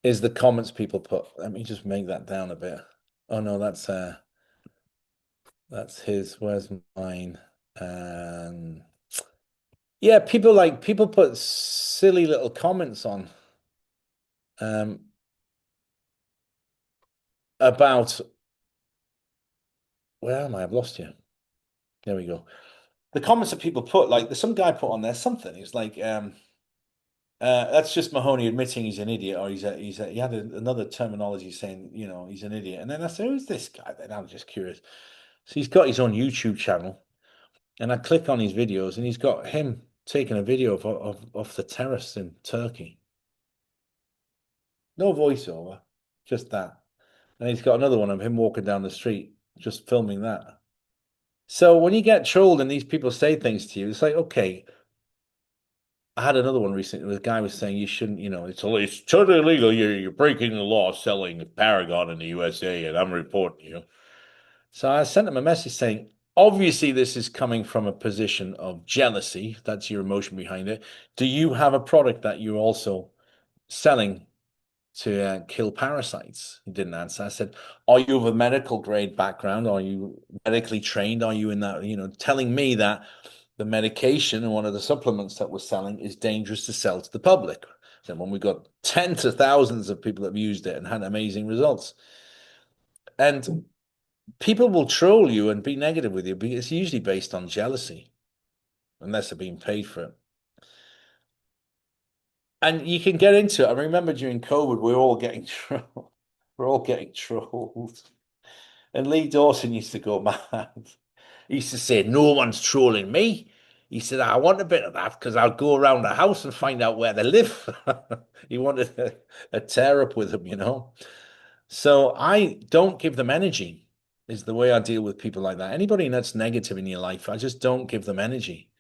Is the comments people put. Let me just make that down a bit. Oh no, that's his. Where's mine? Yeah, people put silly little comments on um about where am I? I've lost you. There we go. The comments that people put, like there's some guy put on there something. He's like, that's just Mahoney admitting he's an idiot, or he had another terminology saying, you know, he's an idiot. And then I said, who's this guy? Then I'm just curious. So he's got his own YouTube channel, and I click on his videos, and he's got him taking a video of the terrorists in Turkey. No voiceover, just that. And he's got another one of him walking down the street, just filming that. So when you get trolled and these people say things to you, it's like, okay. I had another one recently where the guy was saying you shouldn't, you know, it's totally illegal. You're breaking the law selling Paragon in the USA, and I'm reporting you. So I sent him a message saying, obviously, this is coming from a position of jealousy. That's your emotion behind it. Do you have a product that you're also selling kill parasites. He didn't answer. I said, are you of a medical grade background? Are you medically trained? Are you in that, telling me that the medication and one of the supplements that we're selling is dangerous to sell to the public? So when we got tens of thousands of people that have used it and had amazing results. And people will troll you and be negative with you, but it's usually based on jealousy, unless they're being paid for it. And you can get into it. I remember during COVID, we were all getting trolled. We're all getting trolled. And Lee Dawson used to go mad. He used to say, no one's trolling me. He said, I want a bit of that because I'll go around the house and find out where they live. He wanted a tear up with them. So I don't give them energy, is the way I deal with people like that. Anybody that's negative in your life, I just don't give them energy.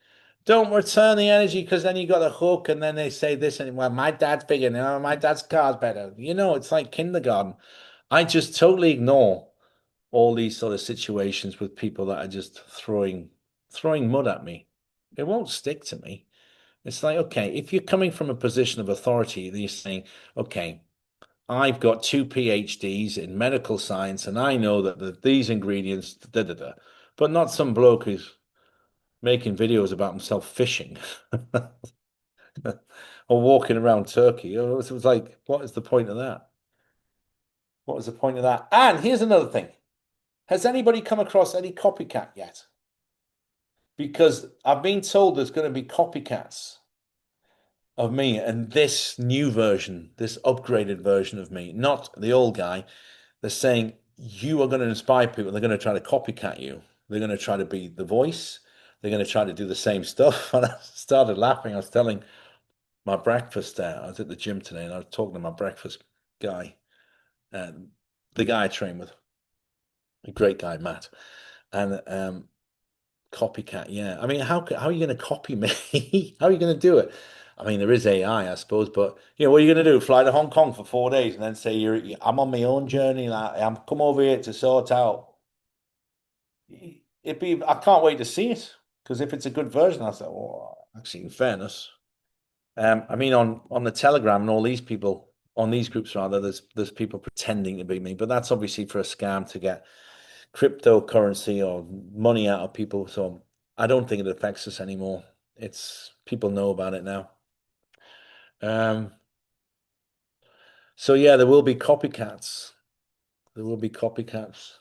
Don't return the energy because then you got a hook and then they say this and well, my dad's bigger now, my dad's car's better. It's like kindergarten. I just totally ignore all these sort of situations with people that are just throwing mud at me. It won't stick to me. It's like, okay, if you're coming from a position of authority, then you're saying, okay, I've got 2 PhDs in medical science and I know that these ingredients, da da da, but not some bloke who's making videos about himself fishing or walking around Turkey. It was like, what is the point of that? What is the point of that? And here's another thing. Has anybody come across any copycat yet? Because I've been told there's going to be copycats of me and this new version, this upgraded version of me, not the old guy. They're saying you are going to inspire people. They're going to try to copycat you. They're going to try to be the voice. They're going to try to do the same stuff. And I started laughing. I was telling my breakfast there. I was at the gym today and I was talking to my breakfast guy, the guy I train with, a great guy, Matt. And copycat, yeah. I mean, how are you going to copy me? How are you going to do it? I mean, there is AI, I suppose, but what are you going to do? Fly to Hong Kong for 4 days and then say I'm on my own journey, like I'm come over here to sort out. I can't wait to see it because if it's a good version, I say, well, actually, in fairness, I mean, on the Telegram and all these people on these groups rather, there's people pretending to be me, but that's obviously for a scam to get cryptocurrency or money out of people. So I don't think it affects us anymore. It's people know about it now. So yeah, there will be copycats. There will be copycats.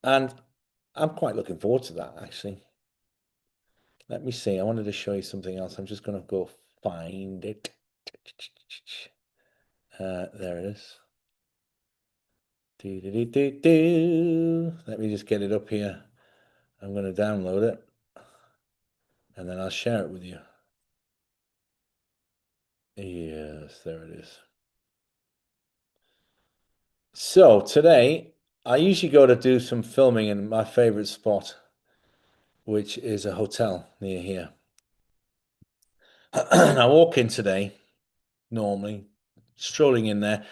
And I'm quite looking forward to that, actually. Let me see. I wanted to show you something else. I'm just going to go find it. There it is. Let me just get it up here. I'm going to download it. And then I'll share it with you. Yes, there it is. So today, I usually go to do some filming in my favorite spot, which is a hotel near here. I walk in today, normally, strolling in there.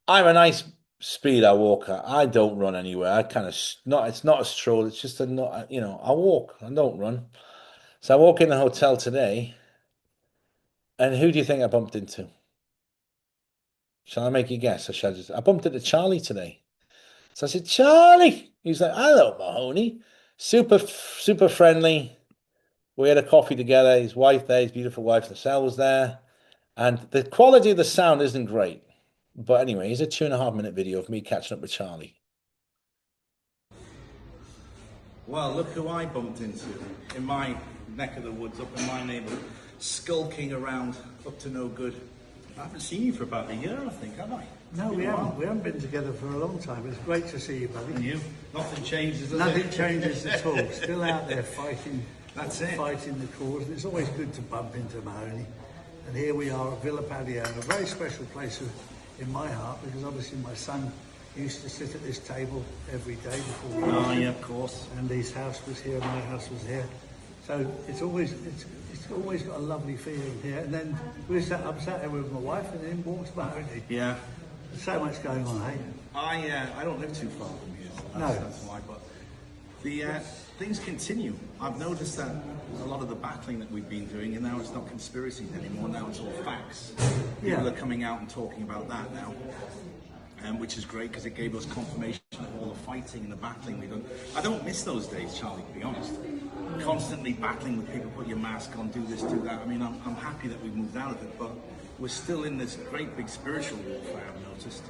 I'm a nice speed I walk at. I don't run anywhere. I kind of it's not a stroll, it's just I walk. I don't run. So I walk in the hotel today, and who do you think I bumped into? Shall I make you guess? Or shall I bumped into Charlie today. So I said, Charlie. He's like, hello, Mahoney. Super, super friendly. We had a coffee together. His wife there, his beautiful wife, Lacelle, was there. And the quality of the sound isn't great. But anyway, here's a 2.5 minute video of me catching up with Charlie. Well, look who I bumped into in my neck of the woods, up in my neighborhood, skulking around up to no good. I haven't seen you for about a year, I think, have I? No, we haven't. We haven't been together for a long time. It's great to see you, buddy. And you? Nothing changes, does Nothing changes at all. Still out there fighting. That's it. Fighting the cause. It's always good to bump into Mahoney. And here we are at Villa Paddy, a very special place in my heart, because obviously my son used to sit at this table every day before. Oh yeah, of course. And his house was here, my house was here. So it's always got a lovely feeling here. And then I'm sat there with my wife, and then walks Mahoney. Yeah. There's so much going on, hey? I don't live too far from here. So that's why. But things continue. I've noticed that a lot of the battling that we've been doing, and now it's not conspiracies anymore. Now it's all facts. People Yeah. are coming out and talking about that now, which is great because it gave us confirmation of all the fighting and the battling we've done. I don't miss those days, Charlie, to be honest. Constantly battling with people, put your mask on, do this, do that. I mean, I'm happy that we've moved out of it, but we're still in this great big spiritual warfare, I've noticed.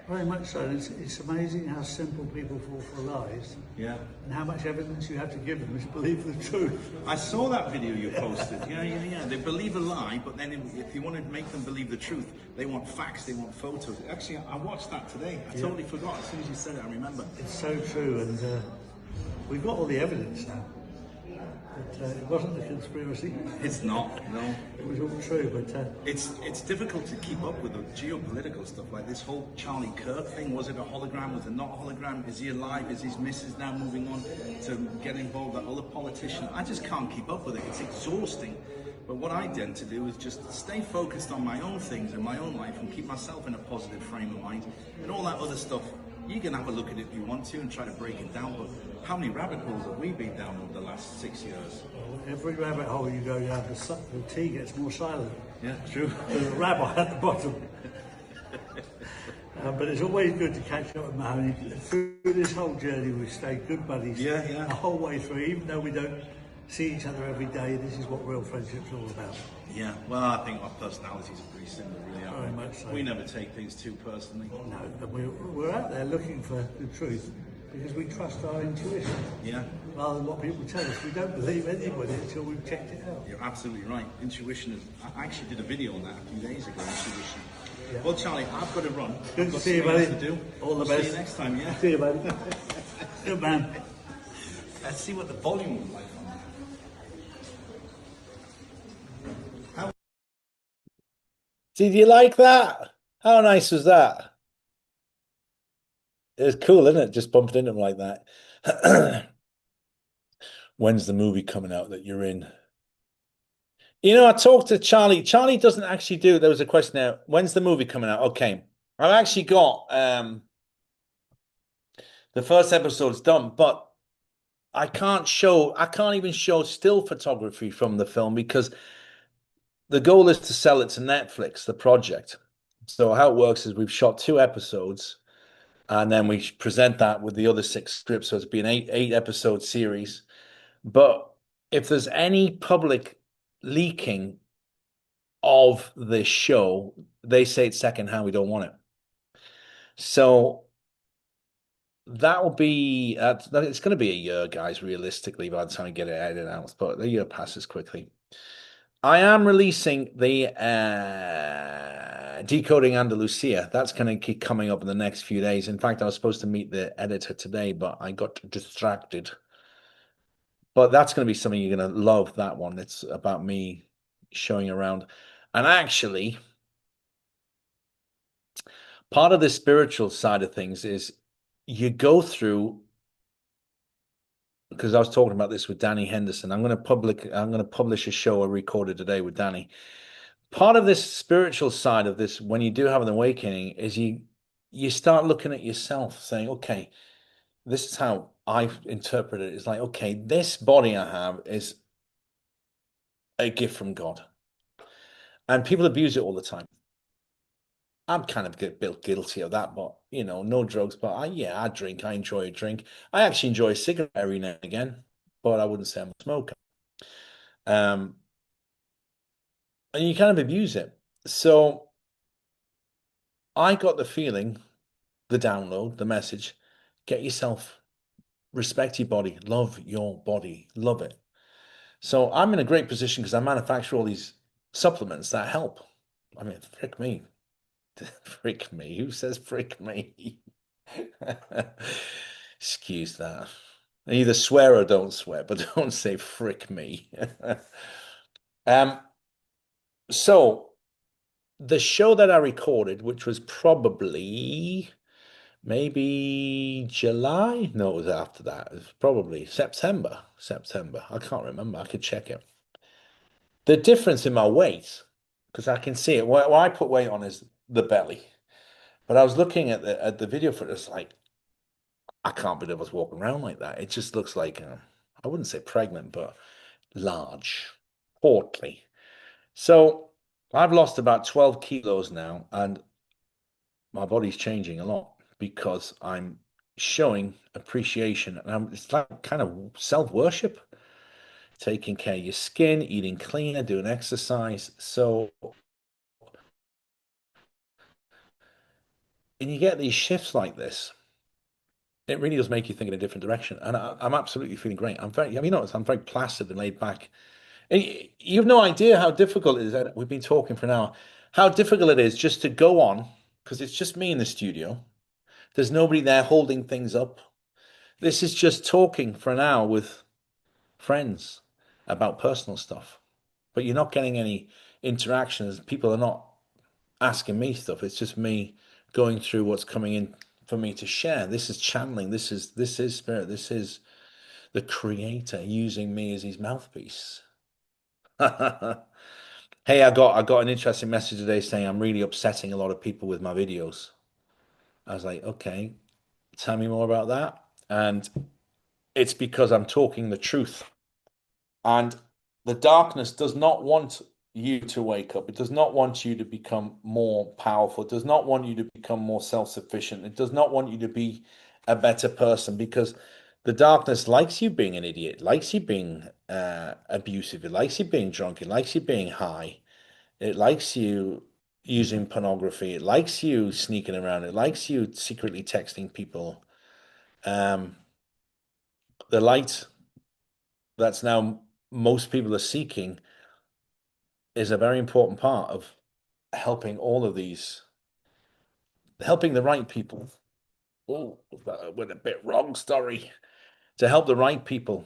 Very much so. It's amazing how simple people fall for lies Yeah. and how much evidence you have to give them to believe the truth. I saw that video you posted. Yeah. They believe a lie, but then if you want to make them believe the truth, they want facts, they want photos. Actually, I watched that today. I totally forgot. As soon as you said it, I remember. It's so true, and we've got all the evidence now. But it wasn't a conspiracy. It's not, no. It was all true, but It's difficult to keep up with the geopolitical stuff, like this whole Charlie Kirk thing. Was it a hologram? Was it not a hologram? Is he alive? Is his missus now moving on to get involved with other politicians? I just can't keep up with it. It's exhausting. But what I tend to do is just stay focused on my own things in my own life and keep myself in a positive frame of mind. And all that other stuff, you can have a look at it if you want to and try to break it down. But how many rabbit holes have we been down over the last 6 years? every rabbit hole you go down, the tea gets more silent. Yeah, true. There's a rabbit at the bottom. But it's always good to catch up with Mahoney. Through this whole journey, we've stayed good buddies. Yeah. The whole way through, even though we don't see each other every day, this is what real friendship's all about. Yeah, well, I think our personalities are pretty similar, really, aren't Very we? much so. We never take things too personally. No, and we're out there looking for the truth because we trust our intuition Yeah, rather than what people tell us. We don't believe anybody until we've checked it out. you're absolutely right. Intuition is. I actually did a video on that a few days ago. Intuition. Yeah. Well, Charlie, I've got to run. Good I've to got see you, something buddy. else to do. All the I'll best. See you next time. Yeah. See you, buddy. Good man. Let's see what the volume was like on that. Did you like that? How nice was that? It was cool, isn't it? Just bumping into him like that. When's the movie coming out that you're in? You know, I talked to Charlie. Charlie doesn't actually do. There was a question there. When's the movie coming out? Okay. I've actually got the first episode's done, but I can't even show still photography from the film because the goal is to sell it to Netflix, the project. So how it works is we've shot 2 episodes and then we present that with the other 6 scripts. So it's been eight episode series. But if there's any public leaking of the show, they say it's secondhand. We don't want it. So that will be it's going to be a year, guys. Realistically, by the time we get it edited out, but the year passes quickly. I am releasing the Decoding Andalusia. That's going to keep coming up in the next few days. In fact, I was supposed to meet the editor today, but I got distracted. But that's going to be something you're going to love, that one. It's about me showing around. And actually, part of the spiritual side of things is you go through, because I was talking about this with Danny Henderson. I'm going to publish a show I recorded today with Danny. Part of this spiritual side of this, when you do have an awakening, is you start looking at yourself, saying, okay, this is how I interpret it. It's like, okay, this body I have is a gift from God. And people abuse it all the time. I'm kind of guilty of that, but no drugs. But I drink. I enjoy a drink. I actually enjoy a cigarette every now and again, but I wouldn't say I'm a smoker. And you kind of abuse it. So I got the feeling, the download, the message, get yourself, respect your body, love your body, love it. So I'm in a great position because I manufacture all these supplements that help. I mean, frick me. Frick me. Who says frick me? Excuse that. Either swear or don't swear, but don't say frick me. um, so the show that I recorded, which was probably maybe July. No, it was after that. It was probably September. September. I can't remember. I could check it. The difference in my weight, because I can see it. What I put weight on is the belly. But I was looking at the video for it. It's like I can't believe I was walking around like that. It just looks like, I wouldn't say pregnant, but large, portly. So I've lost about 12 kilos now, and my body's changing a lot because I'm showing appreciation. And it's like kind of self-worship, taking care of your skin, eating cleaner, doing exercise. So, and you get these shifts like this. It really does make you think in a different direction. And I'm absolutely feeling great. I mean, I'm very placid and laid back. And you've no idea how difficult it is. We've been talking for an hour. How difficult it is just to go on, because it's just me in the studio. There's nobody there holding things up. This is just talking for an hour with friends about personal stuff. But you're not getting any interactions. People are not asking me stuff. It's just me going through what's coming in for me to share. This is channeling. This is spirit. This is the creator using me as his mouthpiece. Hey, I got an interesting message today saying I'm really upsetting a lot of people with my videos. I was like, okay, tell me more about that. And it's because I'm talking the truth. And the darkness does not want you to wake up. It does not want you to become more powerful. It does not want you to become more self-sufficient. It does not want you to be a better person because the darkness likes you being an idiot, likes you being abusive, it likes you being drunk, it likes you being high, it likes you using pornography, it likes you sneaking around, it likes you secretly texting people. Um, the light that's now most people are seeking is a very important part of helping all of these, helping the right people. Oh, that went a bit wrong, sorry. To help the right people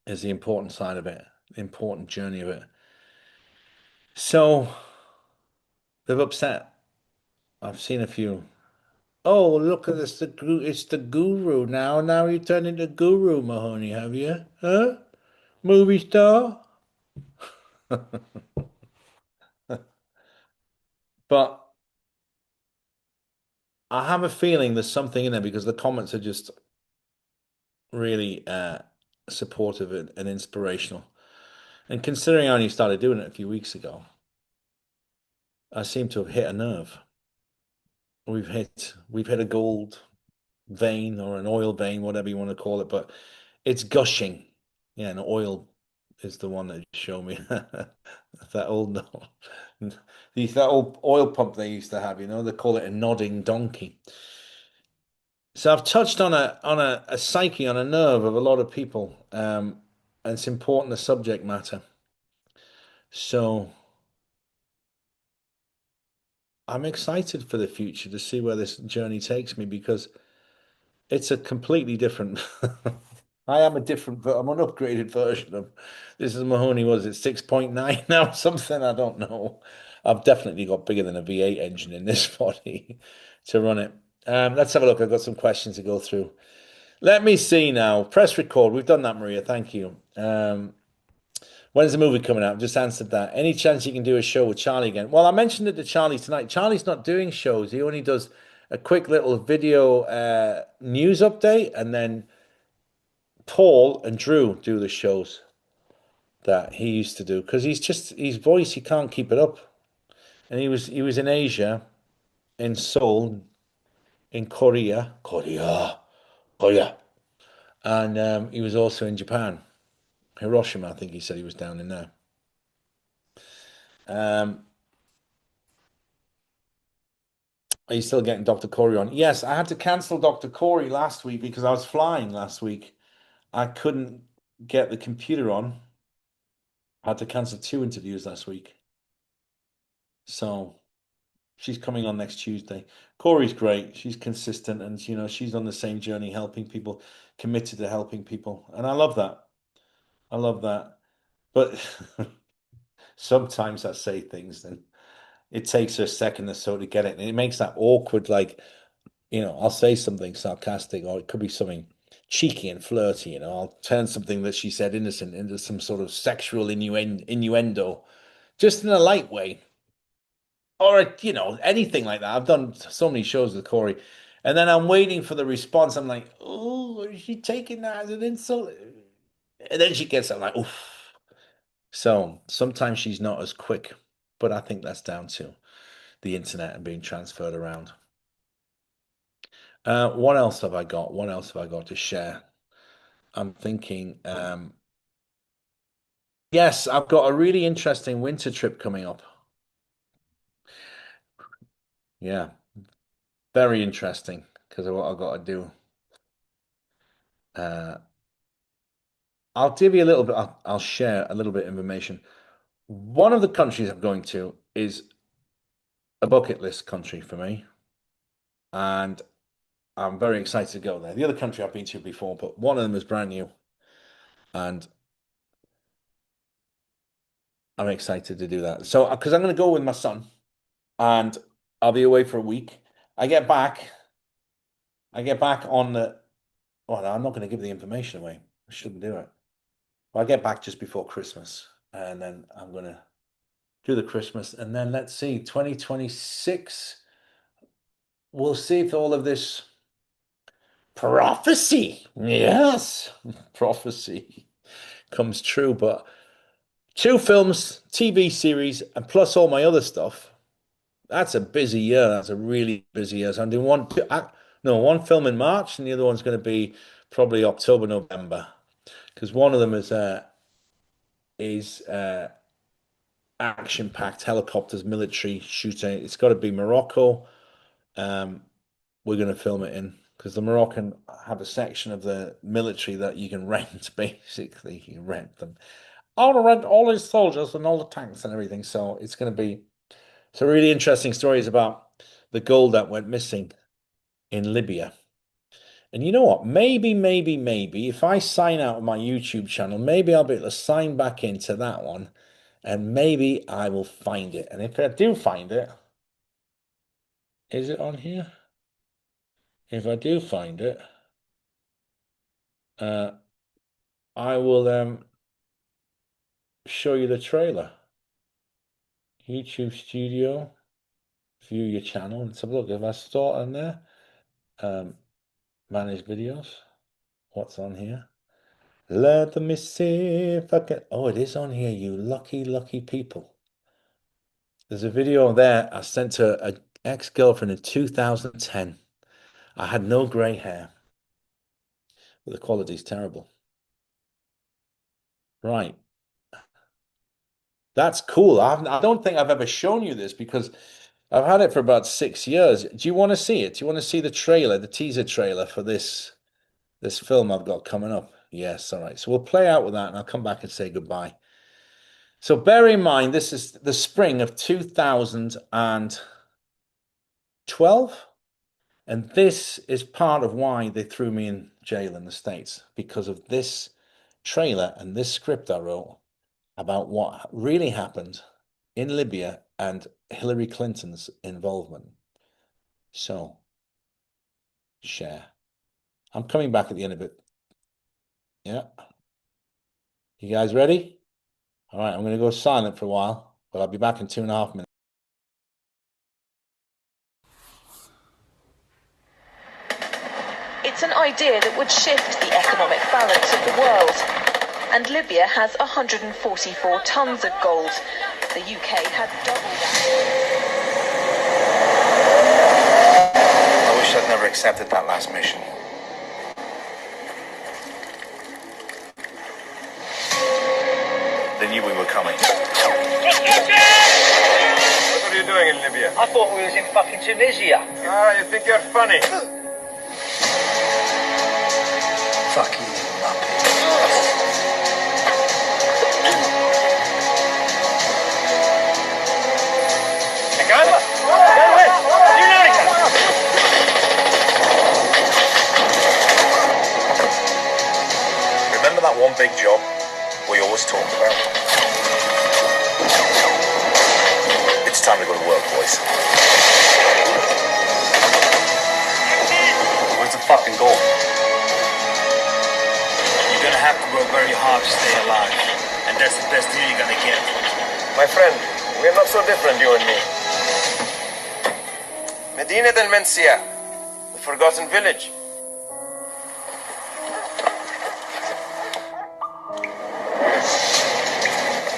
is the important side of it, the important journey of it. So they've upset. I've seen a few. Oh, look at this! It's the guru now. Now you turned into guru, Mahoney, have you? Huh? Movie star? But I have a feeling there's something in there because the comments are just really supportive and inspirational. And considering I only started doing it a few weeks ago, I seem to have hit a nerve. We've hit a gold vein or an oil vein, whatever you want to call it, but it's gushing. Yeah, and oil is the one that showed me that old that old oil pump they used to have, they call it a nodding donkey. So I've touched on a psyche, on a nerve of a lot of people, and it's important the subject matter. So I'm excited for the future to see where this journey takes me because it's a completely different. I am a different, I'm an upgraded version of this is Mahoney. Was it 6.9 now? Something I don't know. I've definitely got bigger than a V8 engine in this body to run it. Let's have a look. I've got some questions to go through. Let me see now. Press record. We've done that, Maria. Thank you. When's the movie coming out? I've just answered that. Any chance you can do a show with Charlie again? Well, I mentioned it to Charlie tonight. Charlie's not doing shows. He only does a quick little video news update, and then Paul and Drew do the shows that he used to do because his voice, he can't keep it up. And he was in Asia, in Seoul, in Korea, and he was also in Japan, Hiroshima. I think he said he was down in there. Um, Are you still getting Dr. Corey on? Yes, I had to cancel Dr. Corey last week because I was flying last week. I couldn't get the computer on. I had to cancel 2 interviews last week. So she's coming on next Tuesday. Corey's great. She's consistent and she's on the same journey, helping people, committed to helping people. And I love that. I love that. But sometimes I say things and it takes her a second or so to get it. And it makes that awkward, like, I'll say something sarcastic or it could be something cheeky and flirty. I'll turn something that she said innocent into some sort of sexual innuendo, just in a light way. Or, anything like that. I've done so many shows with Corey, And then I'm waiting for the response. I'm like, oh, is she taking that as an insult? And then she gets, I'm like, oof. So sometimes she's not as quick, but I think that's down to the internet and being transferred around. What else have I got? What else have I got to share? I'm thinking, yes, I've got a really interesting winter trip coming up. Yeah, very interesting because of what I've got to do. Uh, I'll give you a little bit, I'll share a little bit of information. One of the countries I'm going to is a bucket list country for me, and I'm very excited to go there. The other country I've been to before, but one of them is brand new, and I'm excited to do that. So, because I'm going to go with my son, and I'll be away for a week. I get back. I get back on the. Well, I'm not going to give the information away. I shouldn't do it. Well, I get back just before Christmas, and then I'm going to do the Christmas, and then let's see, 2026. We'll see if all of this prophecy, yes, prophecy comes true. But two films, TV series, and plus all my other stuff. That's a busy year. That's a really busy year. So I'm doing no, one film in March, and the other one's going to be probably October, November, because one of them is action-packed helicopters, military shooting. It's got to be Morocco. Um, we're going to film it in because the Moroccan have a section of the military that you can rent. Basically, you rent them. I want to rent all these soldiers and all the tanks and everything. So it's going to be some really interesting stories about the gold that went missing in Libya. And you know what? Maybe, if I sign out of my YouTube channel, maybe I'll be able to sign back into that one and maybe I will find it. And if I do find it, is it on here? If I do find it, uh, I will show you the trailer. YouTube Studio, view your channel. Let's have a look. If I start on there, um, manage videos. What's on here? Let me see if I can. Oh, it is on here, you lucky, lucky people. There's a video there I sent to an ex-girlfriend in 2010. I had no grey hair, but the quality's terrible. Right. That's cool. I don't think I've ever shown you this because I've had it for about 6 years. Do you want to see it? Do you want to see the trailer, the teaser trailer for this film I've got coming up? Yes, all right. So we'll play out with that and I'll come back and say goodbye. So bear in mind, this is the spring of 2012, and this is part of why they threw me in jail in the States because of this trailer and this script I wrote about what really happened in Libya and Hillary Clinton's involvement. So, share. I'm coming back at the end of it. Yeah. You guys ready? All right, I'm going to go silent for a while, but I'll be back in 2.5 minutes. It's an idea that would shift the economic balance of the world. And Libya has 144 tons of gold. The UK had double that. I wish I'd never accepted that last mission. They knew we were coming. What are you doing in Libya? I thought we was in fucking Tunisia. Ah, you think you're funny? Fuck you, Muppet. Remember that one big job we always talked about? It's time to go to work, boys. Where's the fucking goal? You're gonna have to work very hard to stay alive. And that's the best deal you're gonna get. My friend, we're not so different, you and me. Medina del Mencia, the Forgotten village.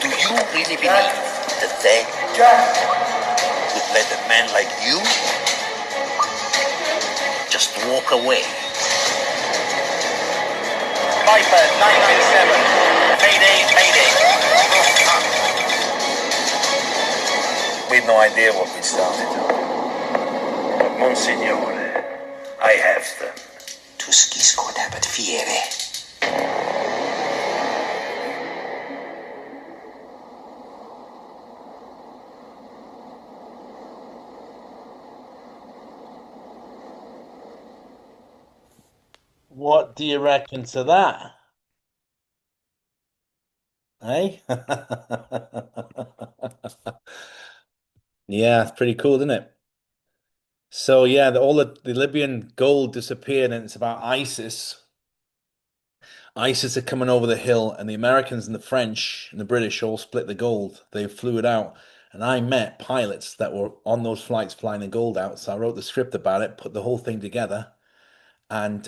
Do you really believe that they would let a man like you just walk away? Viper 997. Mayday, mayday. We've no idea what we started. But, Monsignore, I have them. Tu schισco dapat fiere. What do you reckon to that? Eh? Yeah, it's pretty cool, isn't it? So yeah, all the Libyan gold disappeared, and it's about ISIS. ISIS are coming over the hill, and the Americans and the French and the British all split the gold. They flew it out, and I met pilots that were on those flights flying the gold out. So I wrote the script about it, put the whole thing together, and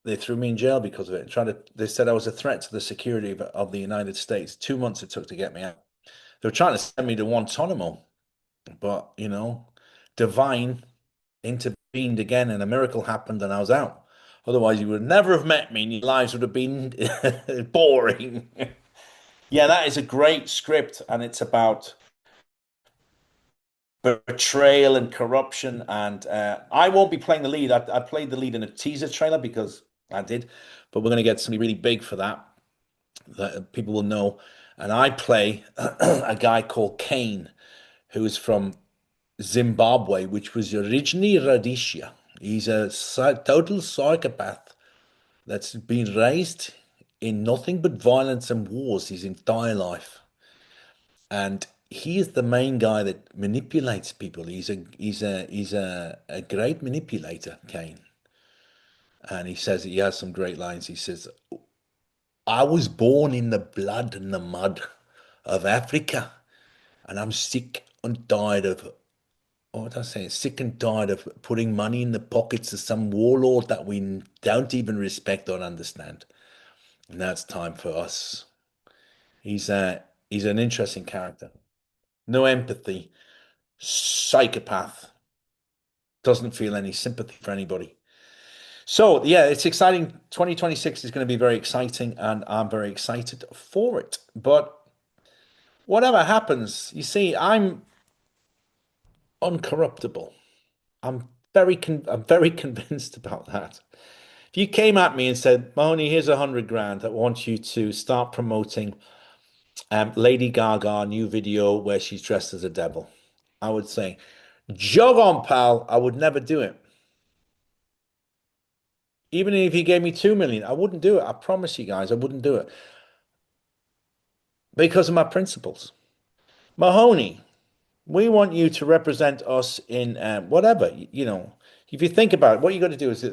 they threw me in jail because of it. They said I was a threat to the security of the United States. 2 months it took to get me out. They were trying to send me to Guantanamo, but divine intervened again, and a miracle happened, and I was out. Otherwise, you would never have met me, and your lives would have been boring. Yeah, that is a great script, and it's about betrayal and corruption. And I won't be playing the lead. I played the lead in a teaser trailer because I did, but we're going to get somebody really big for that people will know. And I play a guy called Kane, who is from Zimbabwe, which was originally Rhodesia. He's a total psychopath that's been raised in nothing but violence and wars his entire life. And he is the main guy that manipulates people. He's a great manipulator, Kane. And he says he has some great lines. He says, "I was born in the blood and the mud of Africa, and I'm sick and tired of what I say, sick and tired of putting money in the pockets of some warlord that we don't even respect or understand. And now it's time for us." He's an interesting character. No empathy, psychopath, doesn't feel any sympathy for anybody. So yeah, it's exciting. 2026 is going to be very exciting, and I'm very excited for it. But whatever happens, you see, I'm uncorruptible. I'm very convinced about that. If you came at me and said, Mahoney, here's 100 grand, I want you to start promoting Lady Gaga new video where she's dressed as a devil, I would say, jog on, pal. I would never do it. Even if he gave me 2 million, I wouldn't do it. I promise you guys, I wouldn't do it because of my principles. Mahoney, we want you to represent us in whatever, if you think about it, what you got to do is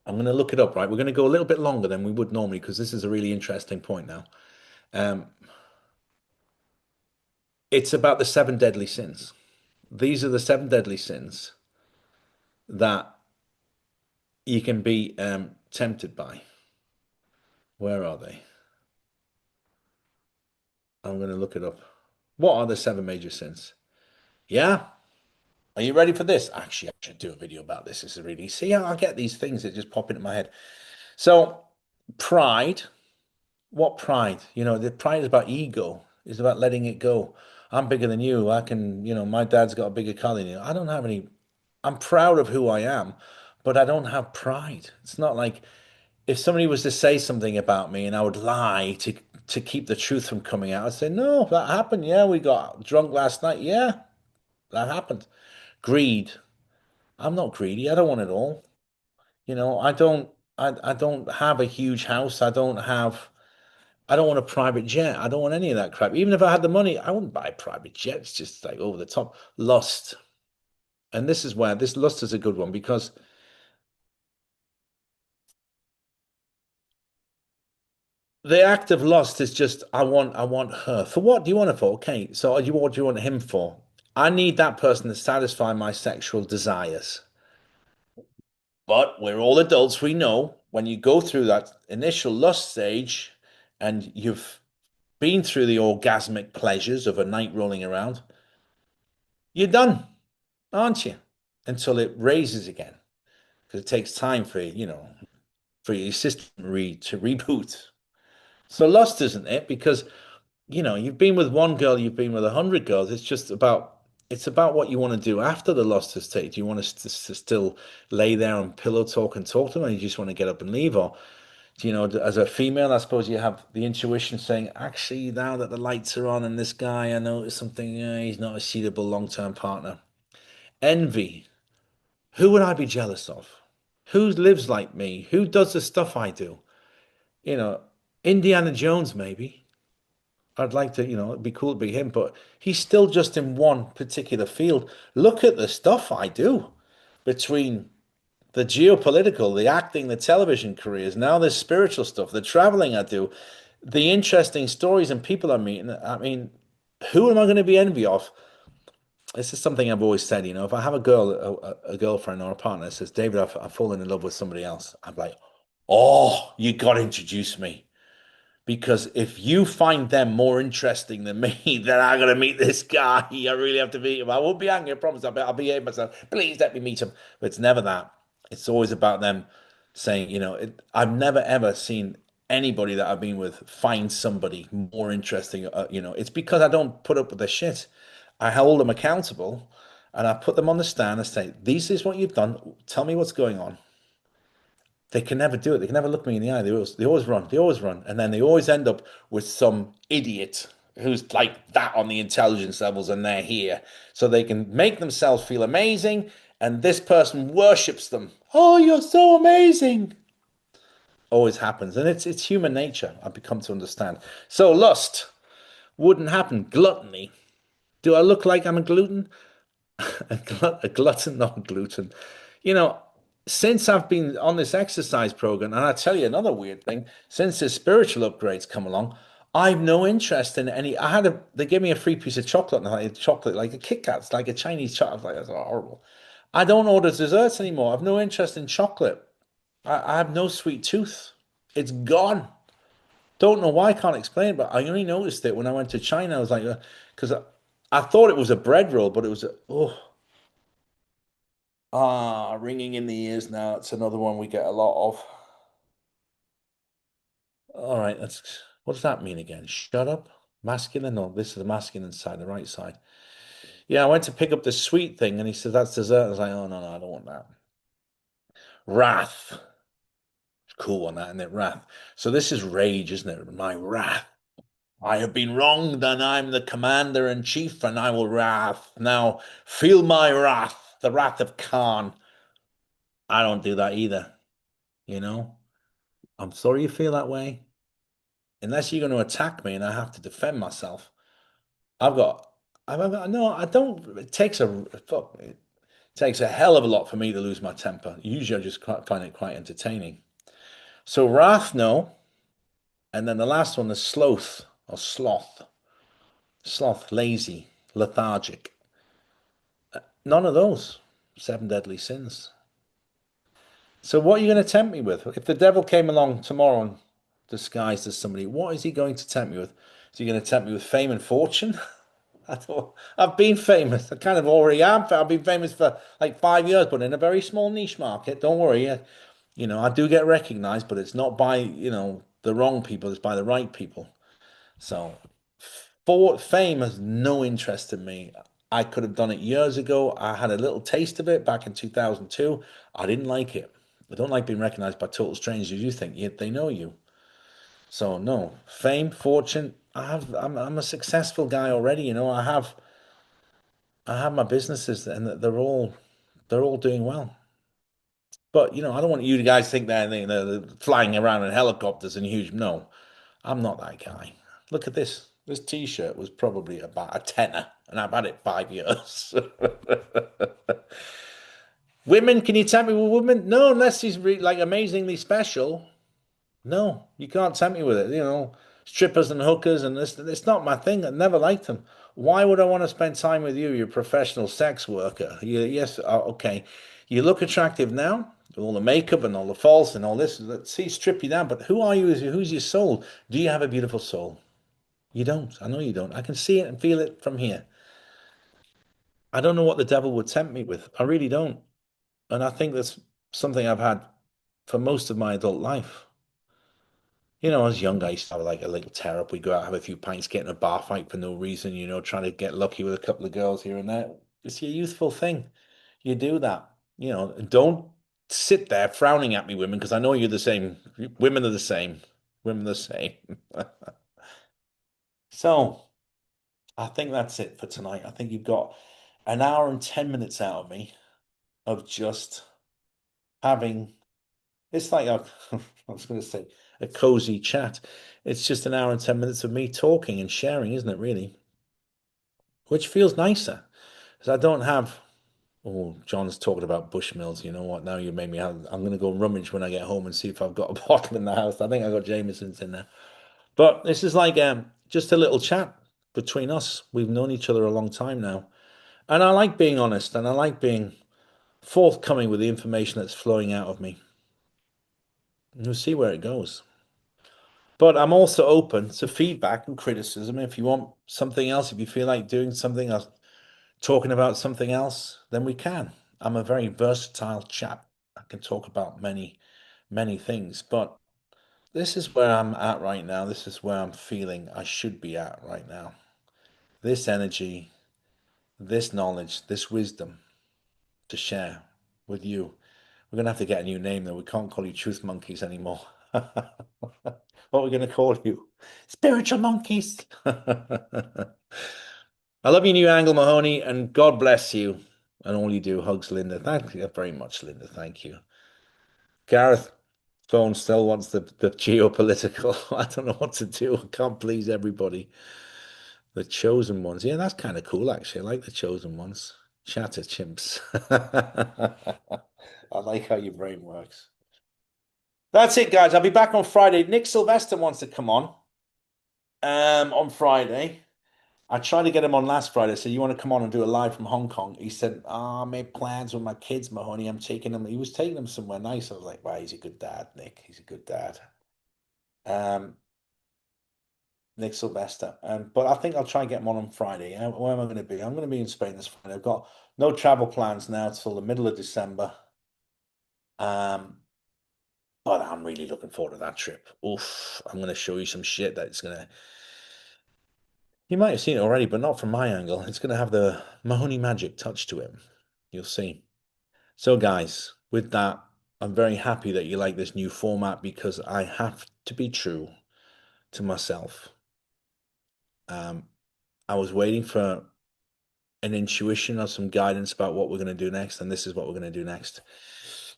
I'm going to look it up, right? We're going to go a little bit longer than we would normally because this is a really interesting point now. Um, it's about the seven deadly sins. These are the seven deadly sins that you can be tempted by. Where are they? I'm going to look it up. What are the seven major sins? Yeah. Are you ready for this? Actually, I should do a video about this. This is really, see how I get these things that just pop into my head. So, pride. What pride? The pride is about ego. It's about letting it go. I'm bigger than you. I can, my dad's got a bigger car than you. I don't have any. I'm proud of who I am, but I don't have pride. It's not like if somebody was to say something about me and I would lie to keep the truth from coming out, I'd say, no, that happened. Yeah, we got drunk last night. Yeah, that happened. Greed. I'm not greedy. I don't want it all. I don't have a huge house. I don't want a private jet. I don't want any of that crap. Even if I had the money, I wouldn't buy a private jet. It's just like over the top. Lust. And this is where this lust is a good one because the act of lust is just I want her. For what do you want her for? Okay, so what do you want him for? I need that person to satisfy my sexual desires. But we're all adults. We know when you go through that initial lust stage and you've been through the orgasmic pleasures of a night rolling around, you're done, aren't you? Until it raises again. Because it takes time for, for your system to reboot. So lust isn't it? Because, you've been with one girl, you've been with 100 girls. It's about what you want to do after the lust has taken. Do you want to still lay there and pillow talk and talk to them, and you just want to get up and leave? Or, as a female, I suppose you have the intuition saying, actually, now that the lights are on and this guy, I noticed something, he's not a suitable long-term partner. Envy. Who would I be jealous of? Who lives like me? Who does the stuff I do? You know, Indiana Jones, maybe. I'd like to, it'd be cool to be him, but he's still just in one particular field. Look at the stuff I do between the geopolitical, the acting, the television careers, now the spiritual stuff, the traveling I do, the interesting stories and people I'm meeting. I mean, who am I going to be envy of? This is something I've always said, if I have a girlfriend or a partner that says, David, I've fallen in love with somebody else, I'm like, oh, you got to introduce me. Because if you find them more interesting than me, then I gotta meet this guy. I really have to meet him. I won't be angry, I promise. I'll behave myself. Please let me meet him. But it's never that. It's always about them saying, I've never ever seen anybody that I've been with find somebody more interesting. It's because I don't put up with their shit. I hold them accountable and I put them on the stand and say, this is what you've done. Tell me what's going on. They can never do it. They can never look me in the eye. They always run. They always run. And then they always end up with some idiot who's like that on the intelligence levels and they're here. So they can make themselves feel amazing and this person worships them. Oh, you're so amazing. Always happens. And it's human nature, I've become to understand. So lust wouldn't happen. Gluttony. Do I look like I'm a gluten? A glutton, not gluten. You know, since I've been on this exercise program, and I tell you another weird thing, since the spiritual upgrades come along, I've no interest in any. They gave me a free piece of chocolate, and I had chocolate like a Kit Kat, like a Chinese chocolate. Like that's horrible. I don't order desserts anymore. I've no interest in chocolate. I have no sweet tooth. It's gone. Don't know why. I can't explain it, but I only noticed it when I went to China. I was like, because I thought it was a bread roll, but it was ringing in the ears now. It's another one we get a lot of. All right, what does that mean again? Shut up? Masculine? No, this is the masculine side, the right side. Yeah, I went to pick up the sweet thing and he said, that's dessert. I was like, oh, no, no, I don't want that. Wrath. Cool on that, isn't it? Wrath. So this is rage, isn't it? My wrath. I have been wronged and I'm the commander in chief and I will wrath. Now feel my wrath, the wrath of Khan. I don't do that either, you know? I'm sorry you feel that way. Unless you're going to attack me and I have to defend myself. I've got, no, I don't. It takes a hell of a lot for me to lose my temper. Usually I just find it quite entertaining. So wrath, no. And then the last one is sloth or sloth. Sloth, lazy, lethargic. None of those. Seven deadly sins. So what are you going to tempt me with? If the devil came along tomorrow and disguised as somebody, what is he going to tempt me with? Is he going to tempt me with fame and fortune? I thought I've been famous. I kind of already am. I've been famous for like 5 years, but in a very small niche market. Don't worry. I do get recognized, but it's not by, the wrong people. It's by the right people. So for fame has no interest in me. I could have done it years ago. I had a little taste of it back in 2002. I didn't like it. I don't like being recognized by total strangers. You think yet they know you. So no, fame, fortune. I'm a successful guy already. I have my businesses and they're all doing well. But I don't want you guys to think they're flying around in helicopters and huge. No, I'm not that guy. Look at this. This T-shirt was probably about a tenner, and I've had it 5 years. Women, can you tempt me with women? No, unless he's like amazingly special. No, you can't tempt me with it. Strippers and hookers, and this. It's not my thing. I never liked them. Why would I want to spend time with you? You're a professional sex worker. Yes, okay. You look attractive now. with all the makeup and all the false and all this. Let's see, strip you down. But who are you? Who's your soul? Do you have a beautiful soul? You don't. I know you don't. I can see it and feel it from here. I don't know what the devil would tempt me with. I really don't. And I think that's something I've had for most of my adult life. You know, as young, I used to have like a little tear up. We'd go out, have a few pints, get in a bar fight for no reason, trying to get lucky with a couple of girls here and there. It's your youthful thing. You do that. Don't sit there frowning at me, women, because I know you're the same. Women are the same. Women are the same. So I think that's it for tonight. I think you've got an hour and 10 minutes out of me of just having, it's like I was going to say, a cozy chat. It's just an hour and 10 minutes of me talking and sharing, isn't it, really? Which feels nicer because I don't have. Oh, John's talking about Bushmills. You know what? Now you made me have. I'm going to go rummage when I get home and see if I've got a bottle in the house. I think I got Jameson's in there. But this is like just a little chat between us. We've known each other a long time now. And I like being honest and I like being forthcoming with the information that's flowing out of me. And we'll see where it goes. But I'm also open to feedback and criticism. If you want something else, if you feel like doing something else, talking about something else, then we can. I'm a very versatile chap. I can talk about many, many things. But this is where I'm at right now. This is where I'm feeling I should be at right now. This energy, this knowledge, this wisdom to share with you. We're going to have to get a new name though. We can't call you Truth Monkeys anymore. What are we going to call you? Spiritual Monkeys. I love your new angle, Mahoney, and God bless you and all you do. Hugs, Linda. Thank you very much, Linda. Thank you. Gareth, phone still wants the geopolitical. I don't know what to do. I can't please everybody. The chosen ones. Yeah, that's kind of cool, actually. I like the chosen ones. Chatter chimps. I like how your brain works. That's it, guys. I'll be back on Friday. Nick Sylvester wants to come on Friday. I tried to get him on last Friday. I said, you want to come on and do a live from Hong Kong? He said, I made plans with my kids, Mahoney. I'm taking them. He was taking them somewhere nice. I was like, wow, he's a good dad, Nick. He's a good dad. Um, Nick Sylvester. But I think I'll try and get him on Friday. Where am I going to be? I'm going to be in Spain this Friday. I've got no travel plans now till the middle of December. Um, but I'm really looking forward to that trip. Oof, I'm going to show you some shit that's going to. You might have seen it already, but not from my angle. It's going to have the Mahoney magic touch to it. You'll see. So, guys, with that, I'm very happy that you like this new format because I have to be true to myself. Um, I was waiting for an intuition or some guidance about what we're going to do next, and this is what we're going to do next.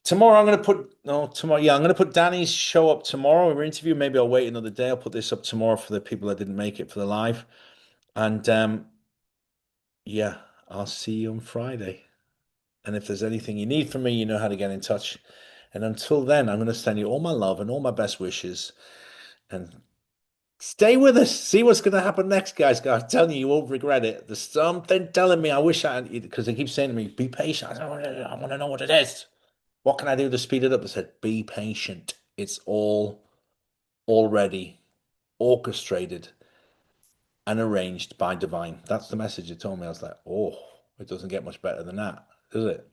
Tomorrow, I'm going to put no tomorrow. Yeah, I'm going to put Danny's show up tomorrow. Our interview. Maybe I'll wait another day. I'll put this up tomorrow for the people that didn't make it for the live, and yeah, I'll see you on Friday. And if there's anything you need from me, you know how to get in touch. And until then, I'm going to send you all my love and all my best wishes. And stay with us. See what's going to happen next, guys. I'm telling you, you won't regret it. There's something telling me I wish I had, because they keep saying to me, be patient. I want to know what it is. What can I do to speed it up? They said, be patient. It's all already orchestrated and arranged by divine. That's the message it told me. I was like, oh, it doesn't get much better than that, does it?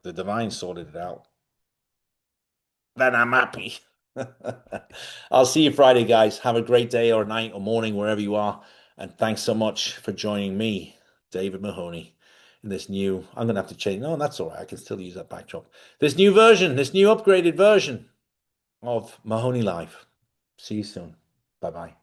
The divine sorted it out. Then I'm happy. I'll see you Friday, guys. Have a great day or night or morning, wherever you are. And thanks so much for joining me, David Mahoney, in this new. I'm going to have to change. No, that's all right. I can still use that backdrop. This new version, this new upgraded version of Mahoney Live. See you soon. Bye bye.